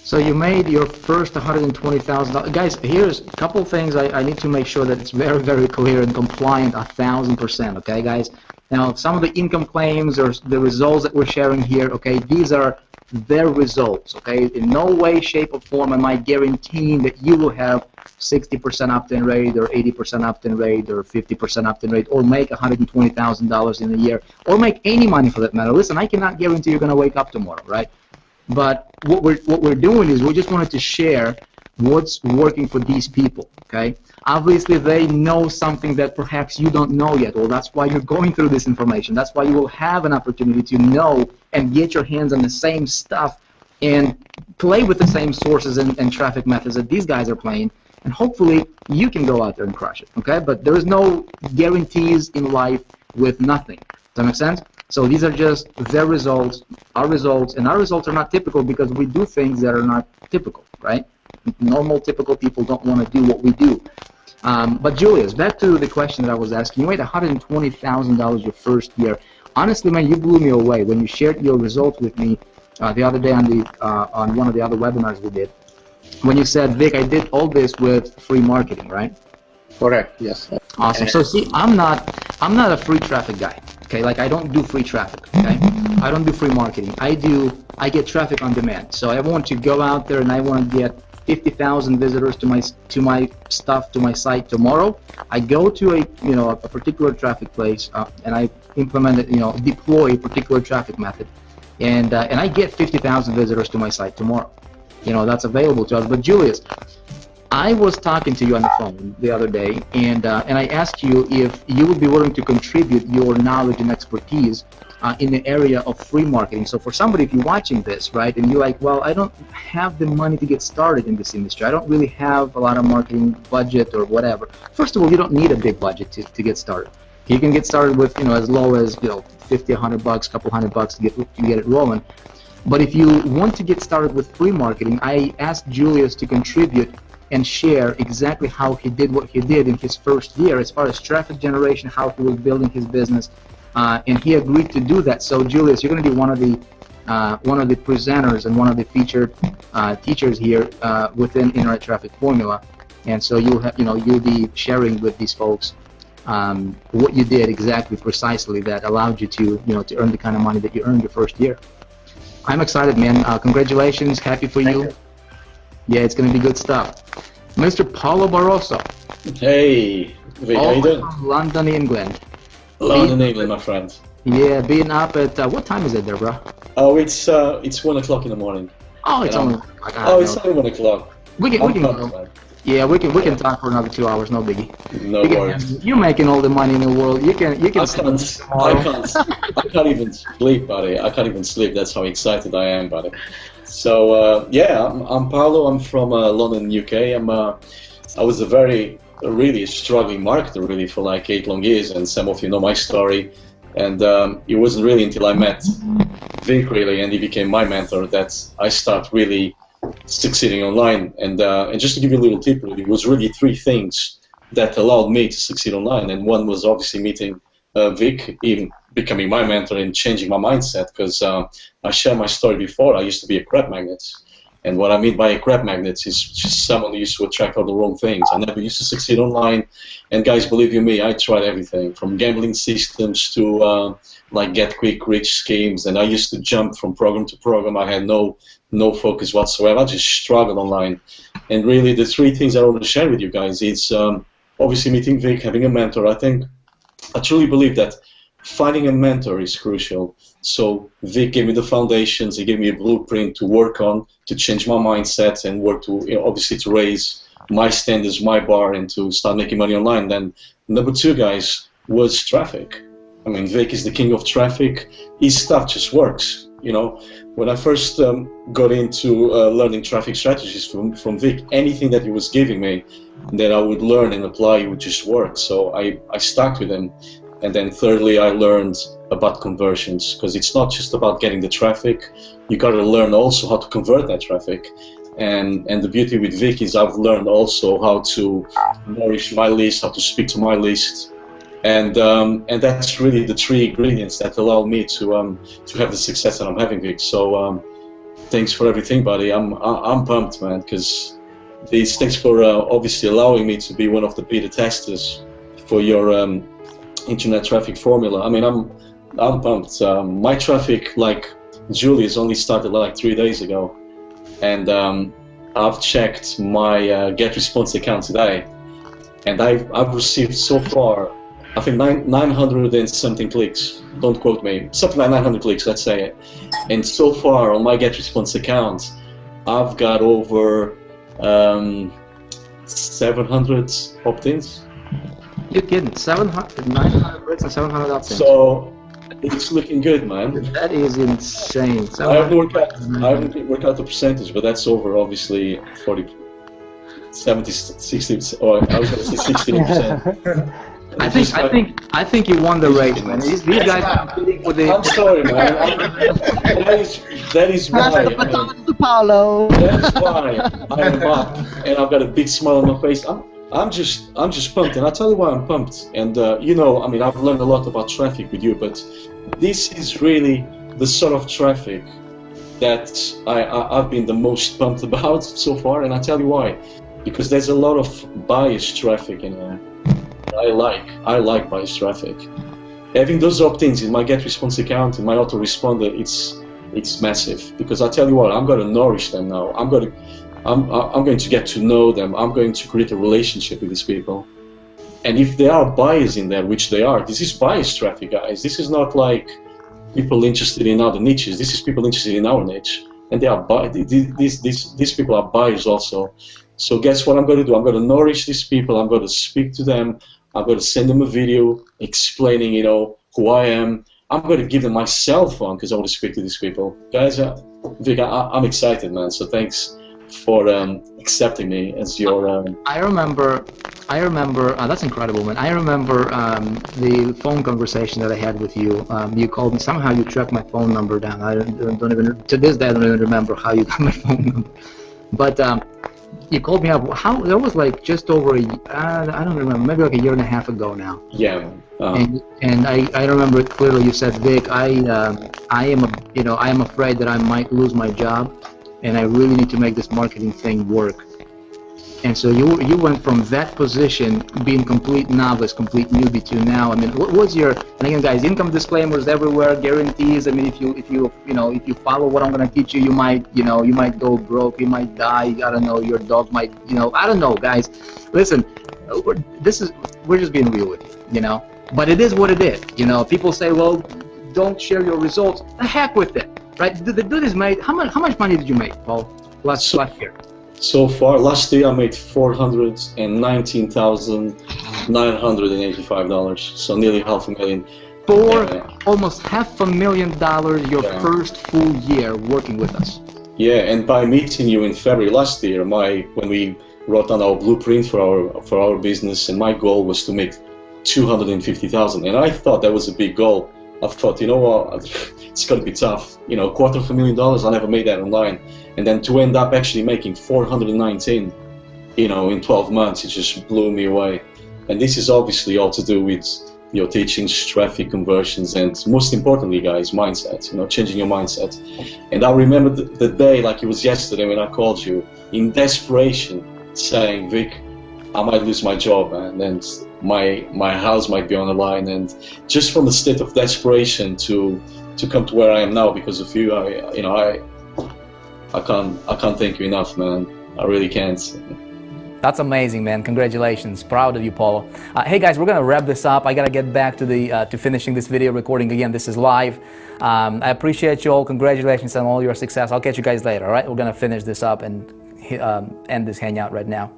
Speaker 9: So you made your first $120,000. Guys, here's a couple things I need to make sure that it's very, very clear and compliant 1,000%. Okay, guys? Now, some of the income claims or the results that we're sharing here, okay, these are their results, okay? In no way, shape, or form am I guaranteeing that you will have 60% opt-in rate or 80% opt-in rate or 50% opt-in rate or make $120,000 in a year or make any money for that matter. Listen, I cannot guarantee you're going to wake up tomorrow, right? But what we're doing is we just wanted to share what's working for these people, okay? Obviously, they know something that perhaps you don't know yet. Well, that's why you're going through this information. That's why you will have an opportunity to know and get your hands on the same stuff and play with the same sources and traffic methods that these guys are playing. And hopefully, you can go out there and crush it, okay? But there is no guarantees in life with nothing. Does that make sense? So these are just their results, and our results are not typical because we do things that are not typical, right? Normal, typical people don't want to do what we do. But Julius, back to the question that I was asking. You made $120,000 your first year. Honestly, man, you blew me away when you shared your results with me the other day on one of the other webinars we did. When you said, Vic, I did all this with free marketing, right?
Speaker 10: Correct. Yes.
Speaker 9: Awesome. So see, I'm not a free traffic guy. Okay, like I don't do free traffic. Okay, I don't do free marketing. I get traffic on demand. So I want to go out there and I want to get 50,000 visitors to my stuff, to my site tomorrow. I go to a particular traffic place and I implement it, deploy a particular traffic method, and I get 50,000 visitors to my site tomorrow. That's available to us. But Julius, I was talking to you on the phone the other day, and I asked you if you would be willing to contribute your knowledge and expertise in the area of free marketing. So for somebody, if you're watching this, right, and you're like, well, I don't have the money to get started in this industry. I don't really have a lot of marketing budget or whatever. First of all, you don't need a big budget to get started. You can get started with, as low as, $50, $100, couple $100 to get it rolling. But if you want to get started with free marketing, I asked Julius to contribute and share exactly how he did what he did in his first year as far as traffic generation, how he was building his business, and he agreed to do that. So Julius, you're going to be one of the presenters and one of the featured teachers here within Internet Traffic Formula, and so you'll be sharing with these folks what you did exactly, precisely, that allowed you to to earn the kind of money that you earned your first year. I'm excited, man. Congratulations, happy for you. Yeah, it's going to be good stuff. Mr. Paulo Barroso.
Speaker 3: Hey, Vic, how you doing?
Speaker 9: From London, England.
Speaker 3: London, England, my friend.
Speaker 9: Yeah, being up at what time is it there, bro?
Speaker 3: Oh, it's 1 o'clock in the morning.
Speaker 9: Oh, it's only.
Speaker 3: It's only 1 o'clock.
Speaker 9: We can. Yeah, we can talk for another 2 hours, no biggie.
Speaker 3: No worries.
Speaker 9: You're making all the money in the world. You can.
Speaker 3: I can't even sleep, buddy. I can't even sleep. That's how excited I am, buddy. So I'm Paulo. I'm from London, UK. I was a really struggling marketer really for like 8 long years, and some of you know my story. And it wasn't really until I met Vic really, and he became my mentor, that I started really succeeding online. And just to give you a little tip, really, it was really 3 things that allowed me to succeed online. And one was obviously meeting Vic, even becoming my mentor and changing my mindset, because I shared my story before. I used to be a crap magnet. And what I mean by a crap magnet is just someone who used to attract all the wrong things. I never used to succeed online. And guys, believe you me, I tried everything from gambling systems to like get quick rich schemes. And I used to jump from program to program. I had no focus whatsoever. I just struggled online. And really, the 3 things I want to share with you guys is obviously meeting Vic, having a mentor. I truly believe that finding a mentor is crucial. So Vic gave me the foundations. He gave me a blueprint to work on, to change my mindset and work to, obviously to raise my standards, my bar, and to start making money online. Then number 2, guys, was traffic. I mean, Vic is the king of traffic. His stuff just works. When I first got into learning traffic strategies from Vic, anything that he was giving me that I would learn and apply would just work. So I stuck with him. And then thirdly, I learned about conversions, because it's not just about getting the traffic. You got to learn also how to convert that traffic. And the beauty with Vic is I've learned also how to nourish my list, how to speak to my list. And that's really the 3 ingredients that allow me to have the success that I'm having, Vic. So thanks for everything, buddy. I'm pumped, man, because thanks for obviously allowing me to be one of the beta testers for your internet traffic formula. I mean, I'm pumped. My traffic, like Julie's, only started like 3 days ago, and I've checked my GetResponse account today, and I've received so far, I think 900 and something clicks. Don't quote me. Something like 900 clicks, let's say. And so far on my GetResponse account, I've got over 700 opt-ins.
Speaker 9: You're kidding? 700, 900 clicks and 700 opt-ins.
Speaker 3: So it's looking good, man.
Speaker 9: That is insane.
Speaker 3: I haven't worked out the percentage, but that's over obviously 40, 70, 60, or I was going to say 60%.
Speaker 9: I think you won the race, man. These guys are competing with the.
Speaker 3: I'm sorry, man. That is why.
Speaker 6: Pass the baton to Paulo.
Speaker 3: That's why I am up, and I've got a big smile on my face. I'm just pumped, and I'll tell you why I'm pumped. And you know, I mean, I've learned a lot about traffic with you, but this is really the sort of traffic that I've been the most pumped about so far, and I'll tell you why. Because there's a lot of biased traffic in there. I like biased traffic. Having those opt-ins in my GetResponse account, in my autoresponder, it's massive. Because I tell you what, I'm going to nourish them now. I'm going to get to know them. I'm going to create a relationship with these people. And if there are bias in there, which they are, this is biased traffic, guys. This is not like people interested in other niches. This is people interested in our niche, and they are these people are biased also. So guess what I'm going to do? I'm going to nourish these people. I'm going to speak to them. I'm going to send them a video explaining, you know, who I am. I'm going to give them my cell phone because I want to speak to these people. Guys, Vic, I'm excited, man. So thanks for accepting me as your.
Speaker 9: I remember. That's incredible, man. I remember the phone conversation that I had with you. You called me. Somehow you tracked my phone number down. I don't even. To this day, I don't even remember how you got my phone number. But you called me up. How? That was like just over I don't remember. Maybe like a year and a half ago now.
Speaker 3: Yeah.
Speaker 9: And I remember it clearly. You said, Vic, I am afraid that I might lose my job, and I really need to make this marketing thing work. And so you went from that position, being complete novice, complete newbie, to now. I mean, what was your? And again, guys, income disclaimers everywhere, guarantees. I mean, if you follow what I'm going to teach you, you might go broke, you might die. I don't know, your dog might, I don't know, guys. Listen, we're just being real with you, But it is what it is, People say, well, don't share your results. The heck with it, right? The dude is made. How much money did you make, Paul, last year?
Speaker 3: So far, last year I made $419,985, so nearly $500,000.
Speaker 9: For almost $500,000 your first full year working with us.
Speaker 3: Yeah, and by meeting you in February last year, when we wrote down our blueprint for our business, and my goal was to make $250,000, and I thought that was a big goal. I thought, you know what, it's going to be tough. $250,000, I never made that online. And then to end up actually making 419, in 12 months, it just blew me away. And this is obviously all to do with your teachings, traffic conversions, and most importantly, guys, mindset, changing your mindset. And I remember the day like it was yesterday when I called you in desperation saying, Vic, I might lose my job, man, and my house might be on the line. And just from the state of desperation to come to where I am now because of you, I can't thank you enough, man. I really can't.
Speaker 1: That's amazing, man. Congratulations. Proud of you, Paulo. Hey guys, we're gonna wrap this up. I gotta get back to to finishing this video recording again. This is live. I appreciate you all. Congratulations on all your success. I'll catch you guys later, all right? We're gonna finish this up and end this hangout right now.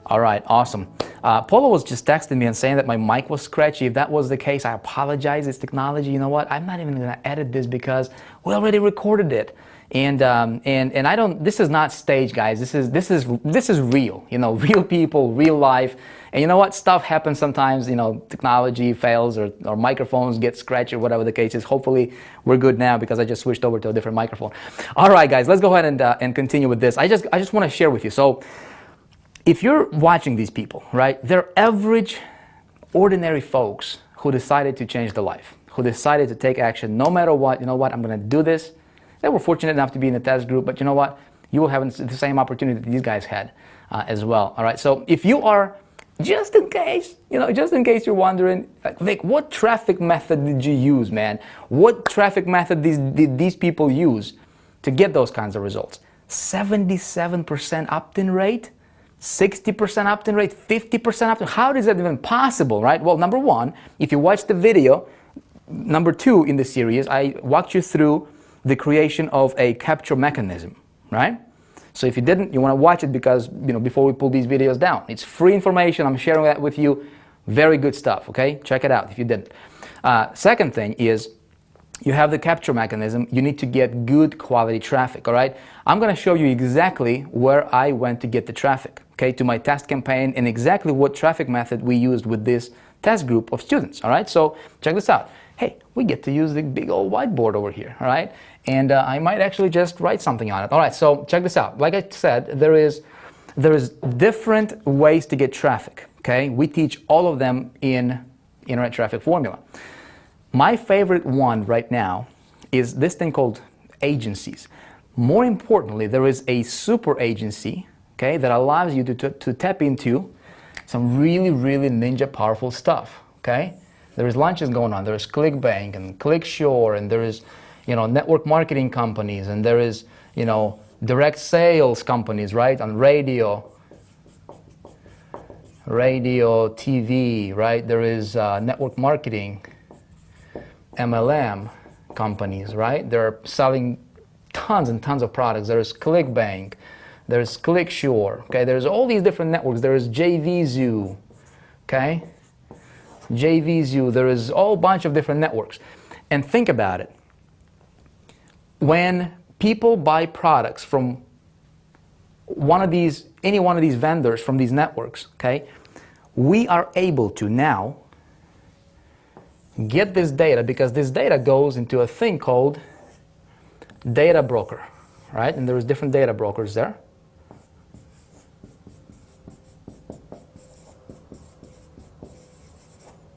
Speaker 1: All right, awesome. Paulo was just texting me and saying that my mic was scratchy. If that was the case, I apologize. It's technology. You know what? I'm not even gonna edit this because we already recorded it. And I don't. This is not staged, guys. This is real. Real people, real life. And you know what? Stuff happens sometimes. Technology fails or microphones get scratched or whatever the case is. Hopefully, we're good now because I just switched over to a different microphone. All right, guys. Let's go ahead and continue with this. I just want to share with you. So, if you're watching these people, right? They're average, ordinary folks who decided to change their life, who decided to take action no matter what. You know what? I'm going to do this. They were fortunate enough to be in the test group, but you know what? You will have the same opportunity that these guys had as well. All right. So if you are just in case, just in case you're wondering, like, Vic, what traffic method did you use, man? What traffic method did these people use to get those kinds of results? 77% opt-in rate, 60% opt-in rate, 50% opt-in. How is that even possible, right? Well, number one, if you watch the video, number 2 in the series, I walked you through the creation of a capture mechanism, right? So if you didn't, you want to watch it because, before we pull these videos down. It's free information. I'm sharing that with you. Very good stuff, okay? Check it out if you didn't. Second thing is, you have the capture mechanism. You need to get good quality traffic, all right? I'm going to show you exactly where I went to get the traffic, okay, to my test campaign, and exactly what traffic method we used with this test group of students, all right? So check this out. Hey, we get to use the big old whiteboard over here, all right? And I might actually just write something on it. All right, so check this out. Like I said, there is different ways to get traffic, okay? We teach all of them in Internet Traffic Formula. My favorite one right now is this thing called agencies. More importantly, there is a super agency, okay, that allows you to tap into some really, really ninja powerful stuff, okay? There is launches going on. There is ClickBank and ClickSure, and there is, network marketing companies, and there is, direct sales companies, right, on radio, TV, right? There is network marketing, MLM companies, right? They're selling tons and tons of products. There's ClickBank, there's ClickSure, okay? There's all these different networks. There is JVZoo, okay? JVZoo, there is a whole bunch of different networks. And think about it. When people buy products from any one of these vendors from these networks, okay, we are able to now get this data, because this data goes into a thing called data broker, right? And there's different data brokers there.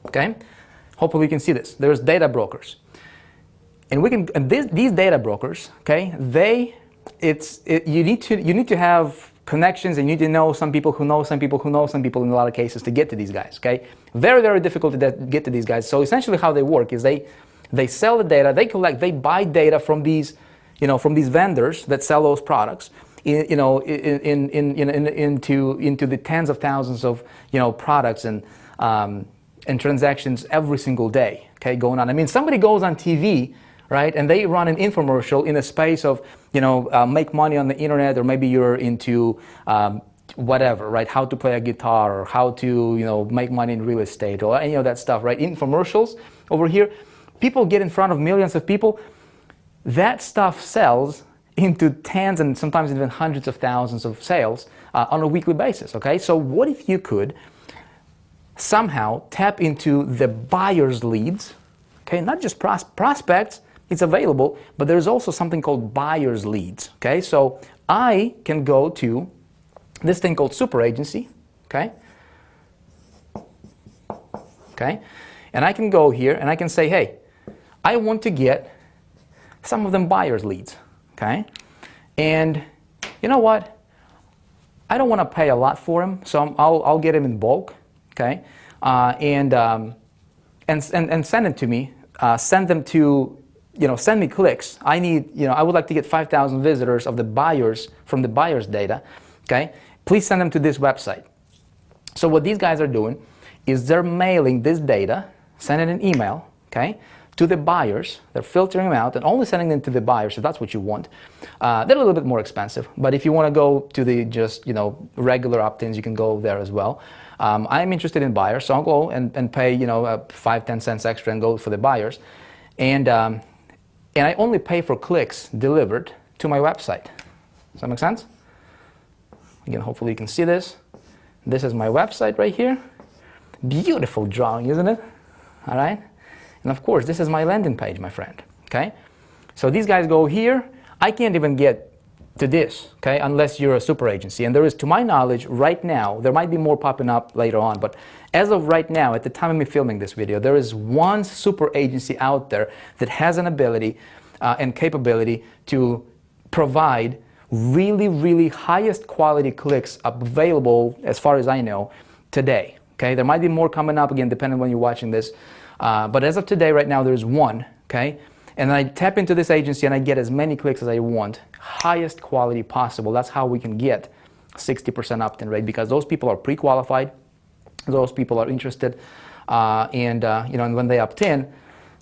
Speaker 1: Okay, hopefully you can see this. There's data brokers, and these data brokers, okay, you need to have connections, and you need to know some people who know some people who know some people in a lot of cases to get to these guys, okay? Very, very difficult to get to these guys. So essentially how they work is they sell the data, they buy data from these, from these vendors that sell those products, into the tens of thousands of, products and transactions every single day, okay, going on. I mean, somebody goes on TV, right, and they run an infomercial in a space of, make money on the internet, or maybe you're into whatever, right, how to play a guitar, or how to, make money in real estate, or any of that stuff, right, infomercials over here. People get in front of millions of people. That stuff sells into tens and sometimes even hundreds of thousands of sales on a weekly basis, okay? So what if you could somehow tap into the buyer's leads, okay, not just prospects, it's available, but there's also something called buyer's leads, okay? So I can go to this thing called super agency, okay? Okay, and I can go here and I can say, hey, I want to get some of them buyer's leads, okay? And you know what? I don't want to pay a lot for them, so I'll get them in bulk, okay? And send them to me. Send them to, send me clicks. I need, I would like to get 5,000 visitors of the buyers from the buyers data, okay? Please send them to this website. So what these guys are doing is they're mailing this data, sending an email, okay, to the buyers. They're filtering them out and only sending them to the buyers if that's what you want. They're a little bit more expensive, but if you want to go to the just, regular opt-ins, you can go there as well. I'm interested in buyers, so I'll go and pay, 5-10 cents extra and go for the buyers. And I only pay for clicks delivered to my website. Does that make sense? Again, hopefully you can see this. This is my website right here. Beautiful drawing, isn't it? All right. And of course, this is my landing page, my friend. Okay. So these guys go here. I can't even get to this, okay, unless you're a super agency. And there is, to my knowledge, right now, there might be more popping up later on, but as of right now, at the time of me filming this video, there is one super agency out there that has an ability and capability to provide really, really highest quality clicks available, as far as I know, today. Okay, there might be more coming up, again, depending on when you're watching this. But as of today, right now, there's one. Okay, and I tap into this agency and I get as many clicks as I want, highest quality possible. That's how we can get 60% opt-in rate, because those people are pre-qualified, those people are interested, and when they opt in,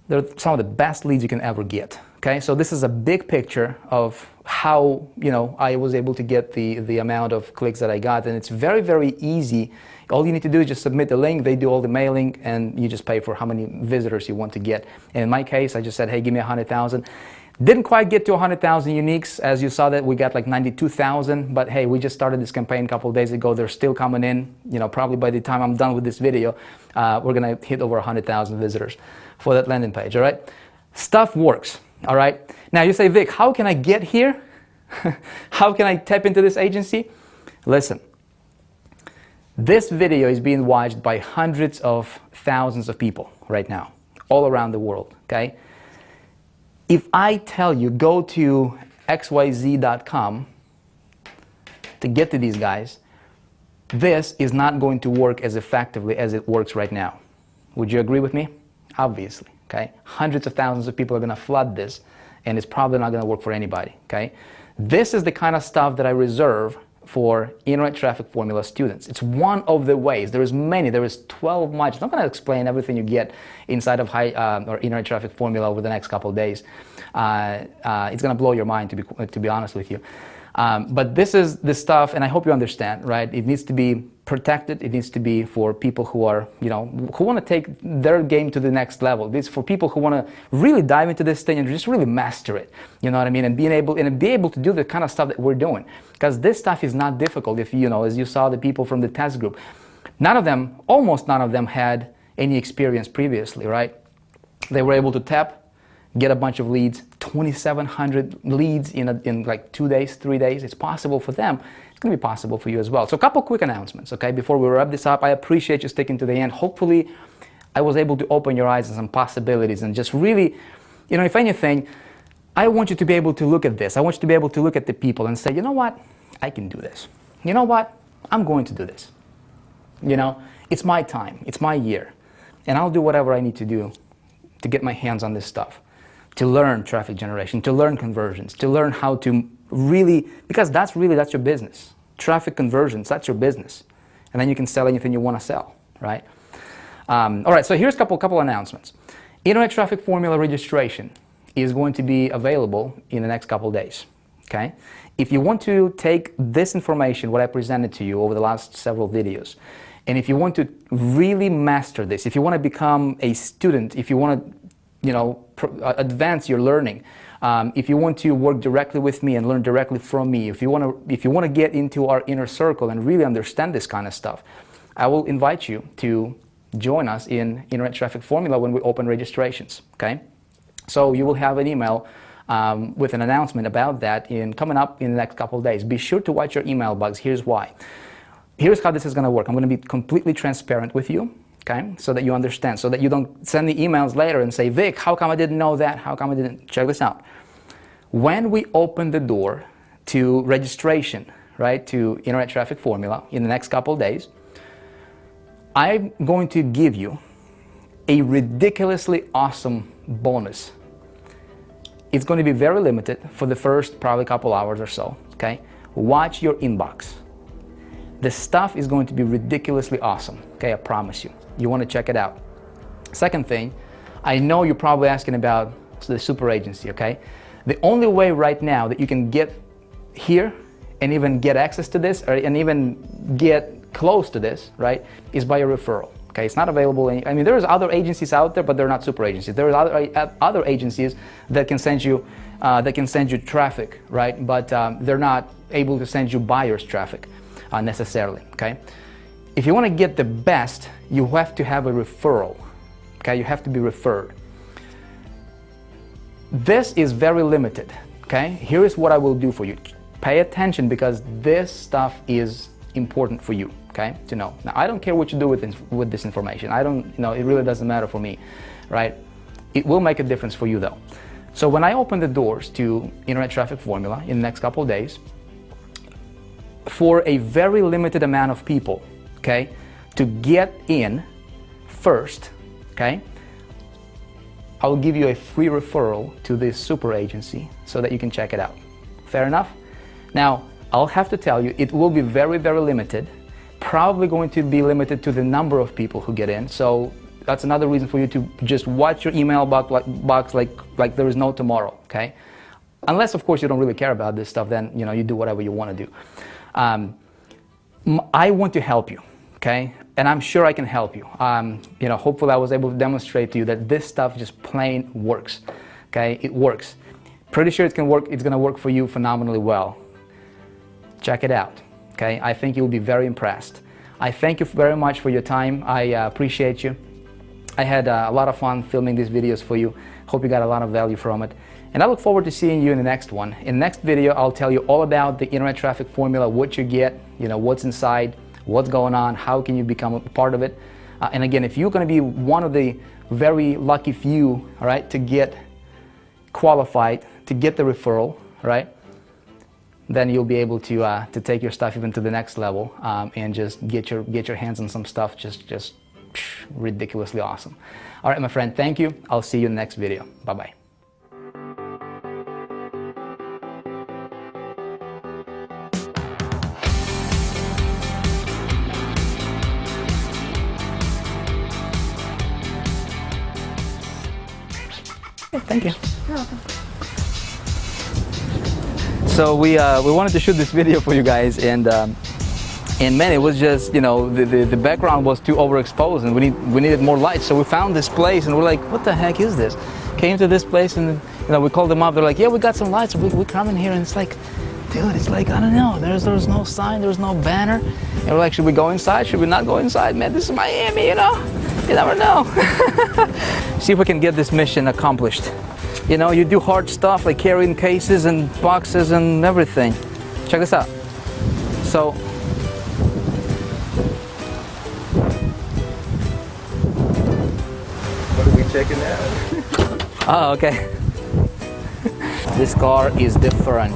Speaker 1: they're some of the best leads you can ever get. Okay, so this is a big picture of how I was able to get the amount of clicks that I got, and it's very, very easy. All you need to do is just submit the link, they do all the mailing, and you just pay for how many visitors you want to get. And in my case, I just said, hey, give me 100,000. Didn't quite get to 100,000 uniques. As you saw, that we got like 92,000, but hey, we just started this campaign a couple of days ago. They're still coming in. Probably by the time I'm done with this video, we're gonna hit over 100,000 visitors for that landing page, all right? Stuff works, all right? Now you say, Vic, how can I get here? How can I tap into this agency? Listen, this video is being watched by hundreds of thousands of people right now, all around the world, okay? If I tell you, go to xyz.com to get to these guys, this is not going to work as effectively as it works right now. Would you agree with me? Obviously, okay? Hundreds of thousands of people are gonna flood this, and it's probably not gonna work for anybody, okay? This is the kind of stuff that I reserve for Internet Traffic Formula students. It's one of the ways. There is many. There is 12 modules. I'm not going to explain everything you get inside of or Internet Traffic Formula over the next couple of days. It's going to blow your mind, to be honest with you. But this is the stuff, and I hope you understand, right? It needs to be protected. It needs to be for people who are, who want to take their game to the next level. It's for people who want to really dive into this thing and just really master it. You know what I mean? And be able to do the kind of stuff that we're doing. Because this stuff is not difficult. If as you saw the people from the test group, almost none of them had any experience previously, right? They were able to tap, get a bunch of leads, 2,700 leads in like 2 days, 3 days. It's possible for them. It's going to be possible for you as well. So a couple quick announcements, okay? Before we wrap this up, I appreciate you sticking to the end. Hopefully, I was able to open your eyes to some possibilities and just really, if anything, I want you to be able to look at this. I want you to be able to look at the people and say, you know what? I can do this. You know what? I'm going to do this. It's my time. It's my year. And I'll do whatever I need to do to get my hands on this stuff, to learn traffic generation, to learn conversions, to learn how to really, because that's your business. Traffic conversions, that's your business. And then you can sell anything you want to sell, right? All right, so here's a couple announcements. Internet Traffic Formula registration is going to be available in the next couple days, okay? If you want to take this information, what I presented to you over the last several videos, and if you want to really master this, if you want to become a student, if you want to advance your learning, if you want to work directly with me and learn directly from me, if you want to get into our inner circle and really understand this kind of stuff, I will invite you to join us in Internet Traffic Formula when we open registrations, okay? So you will have an email with an announcement about that coming up in the next couple of days. Be sure to watch your email bugs. Here's why. Here's how this is going to work. I'm going to be completely transparent with you, okay, so that you understand, so that you don't send me emails later and say, Vic, how come I didn't know that? How come I didn't? Check this out. When we open the door to registration, right, to Internet Traffic Formula in the next couple of days, I'm going to give you a ridiculously awesome bonus. It's going to be very limited for the first probably couple hours or so, okay? Watch your inbox. The stuff is going to be ridiculously awesome, okay? I promise you. You want to check it out. Second thing, I know you're probably asking about the super agency, okay? The only way right now that you can get here and even get access to this and even get close to this, right, is by a referral. Okay, it's not available. There's other agencies out there, but they're not super agencies. There are other agencies that can send you traffic, right? But they're not able to send you buyers traffic necessarily. Okay, if you want to get the best, you have to have a referral. Okay, you have to be referred. This is very limited. Okay, here is what I will do for you. Pay attention because this stuff is important for you. Okay, to know. Now, I don't care what you do with this information. It really doesn't matter for me, right? It will make a difference for you though. So when I open the doors to Internet Traffic Formula in the next couple of days, for a very limited amount of people, okay, to get in first, okay, I will give you a free referral to this super agency so that you can check it out. Fair enough? Now, I'll have to tell you, it will be very, very limited. Probably going to be limited to the number of people who get in. So that's another reason for you to just watch your email box like there is no tomorrow, okay? Unless, of course, you don't really care about this stuff, then you do whatever you want to do. I want to help you, okay? And I'm sure I can help you. Hopefully I was able to demonstrate to you that this stuff just plain works, okay? It works. Pretty sure it's gonna work for you phenomenally well. Check it out, okay? I think you'll be very impressed. I thank you very much for your time. I appreciate you. I had a lot of fun filming these videos for you. Hope you got a lot of value from it. And I look forward to seeing you in the next one. In the next video, I'll tell you all about the internet traffic formula, what you get, what's inside, what's going on, how can you become a part of it. And again, if you're going to be one of the very lucky few, all right, to get qualified, to get the referral, right, then you'll be able to take your stuff even to the next level and just get your hands on some stuff just ridiculously awesome. All right, my friend, thank you. I'll see you in the next video. Bye-bye. Thank you.
Speaker 4: You're welcome.
Speaker 1: So we wanted to shoot this video for you guys, and man, it was just the background was too overexposed, and we needed more light. So we found this place, and we're like, what the heck is this? Came to this place, and we called them up. They're like, yeah, we got some lights. We come in here, and it's like, dude, it's like, I don't know. There's no sign. There's no banner. And we're like, should we go inside? Should we not go inside? Man, this is Miami, You never know. See if we can get this mission accomplished. You do hard stuff like carrying cases and boxes and everything. Check this out. So,
Speaker 2: What are we checking out?
Speaker 1: oh, okay. This car is different.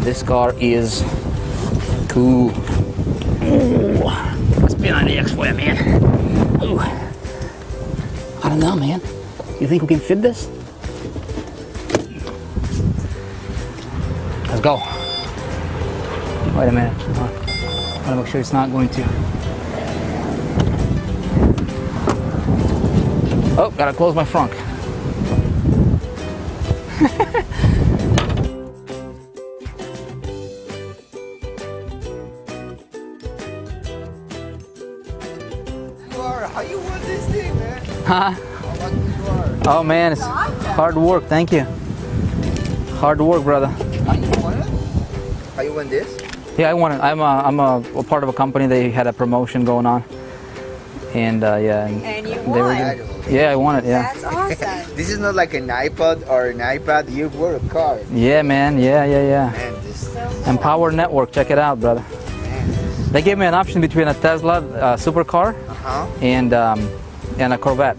Speaker 1: This car is cool. Ooh. Let's be on the X for you, man. Ooh. I don't know, man. You think we can fit this? Let's go. Wait a minute. I want to make sure it's not going to. Oh, gotta close my frunk.
Speaker 2: How you won this thing, man?
Speaker 1: Huh?
Speaker 2: How lucky you are.
Speaker 1: Oh man, it's hard work. Thank you. Hard work, brother.
Speaker 2: How you won it? How you won this?
Speaker 1: Yeah, I won it. I'm a part of a company. They had a promotion going on, and yeah.
Speaker 11: And you
Speaker 1: they were
Speaker 11: won.
Speaker 1: yeah, I won it. Yeah.
Speaker 11: That's awesome.
Speaker 2: This is not like an iPod or an iPad. You won a car.
Speaker 1: Yeah, man. Yeah.
Speaker 2: Man, this
Speaker 1: Empower Network. Check it out, brother. They gave me an option between a Tesla supercar and a Corvette.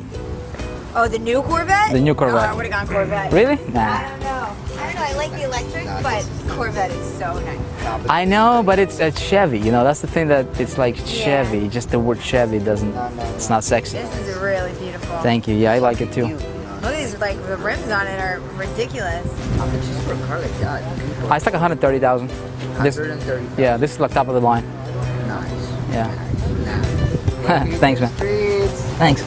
Speaker 11: Oh, the new Corvette?
Speaker 1: The new Corvette.
Speaker 11: Oh, I would have gone Corvette.
Speaker 1: Really? Nah.
Speaker 11: I don't know. I like the electric, but Corvette is so nice.
Speaker 1: I know, but it's Chevy. That's the thing, that it's like Chevy. Just the word Chevy doesn't. It's not sexy.
Speaker 11: This is really beautiful.
Speaker 1: Thank you. Yeah, I like it too.
Speaker 11: Look at these, like the rims on it are ridiculous.
Speaker 2: How much is for a car like that?
Speaker 1: It's like 130,000.
Speaker 2: 130,000.
Speaker 1: Yeah, this is like top of the line.
Speaker 2: Nice.
Speaker 1: Yeah. Thanks, man.
Speaker 2: Streets.
Speaker 1: Thanks.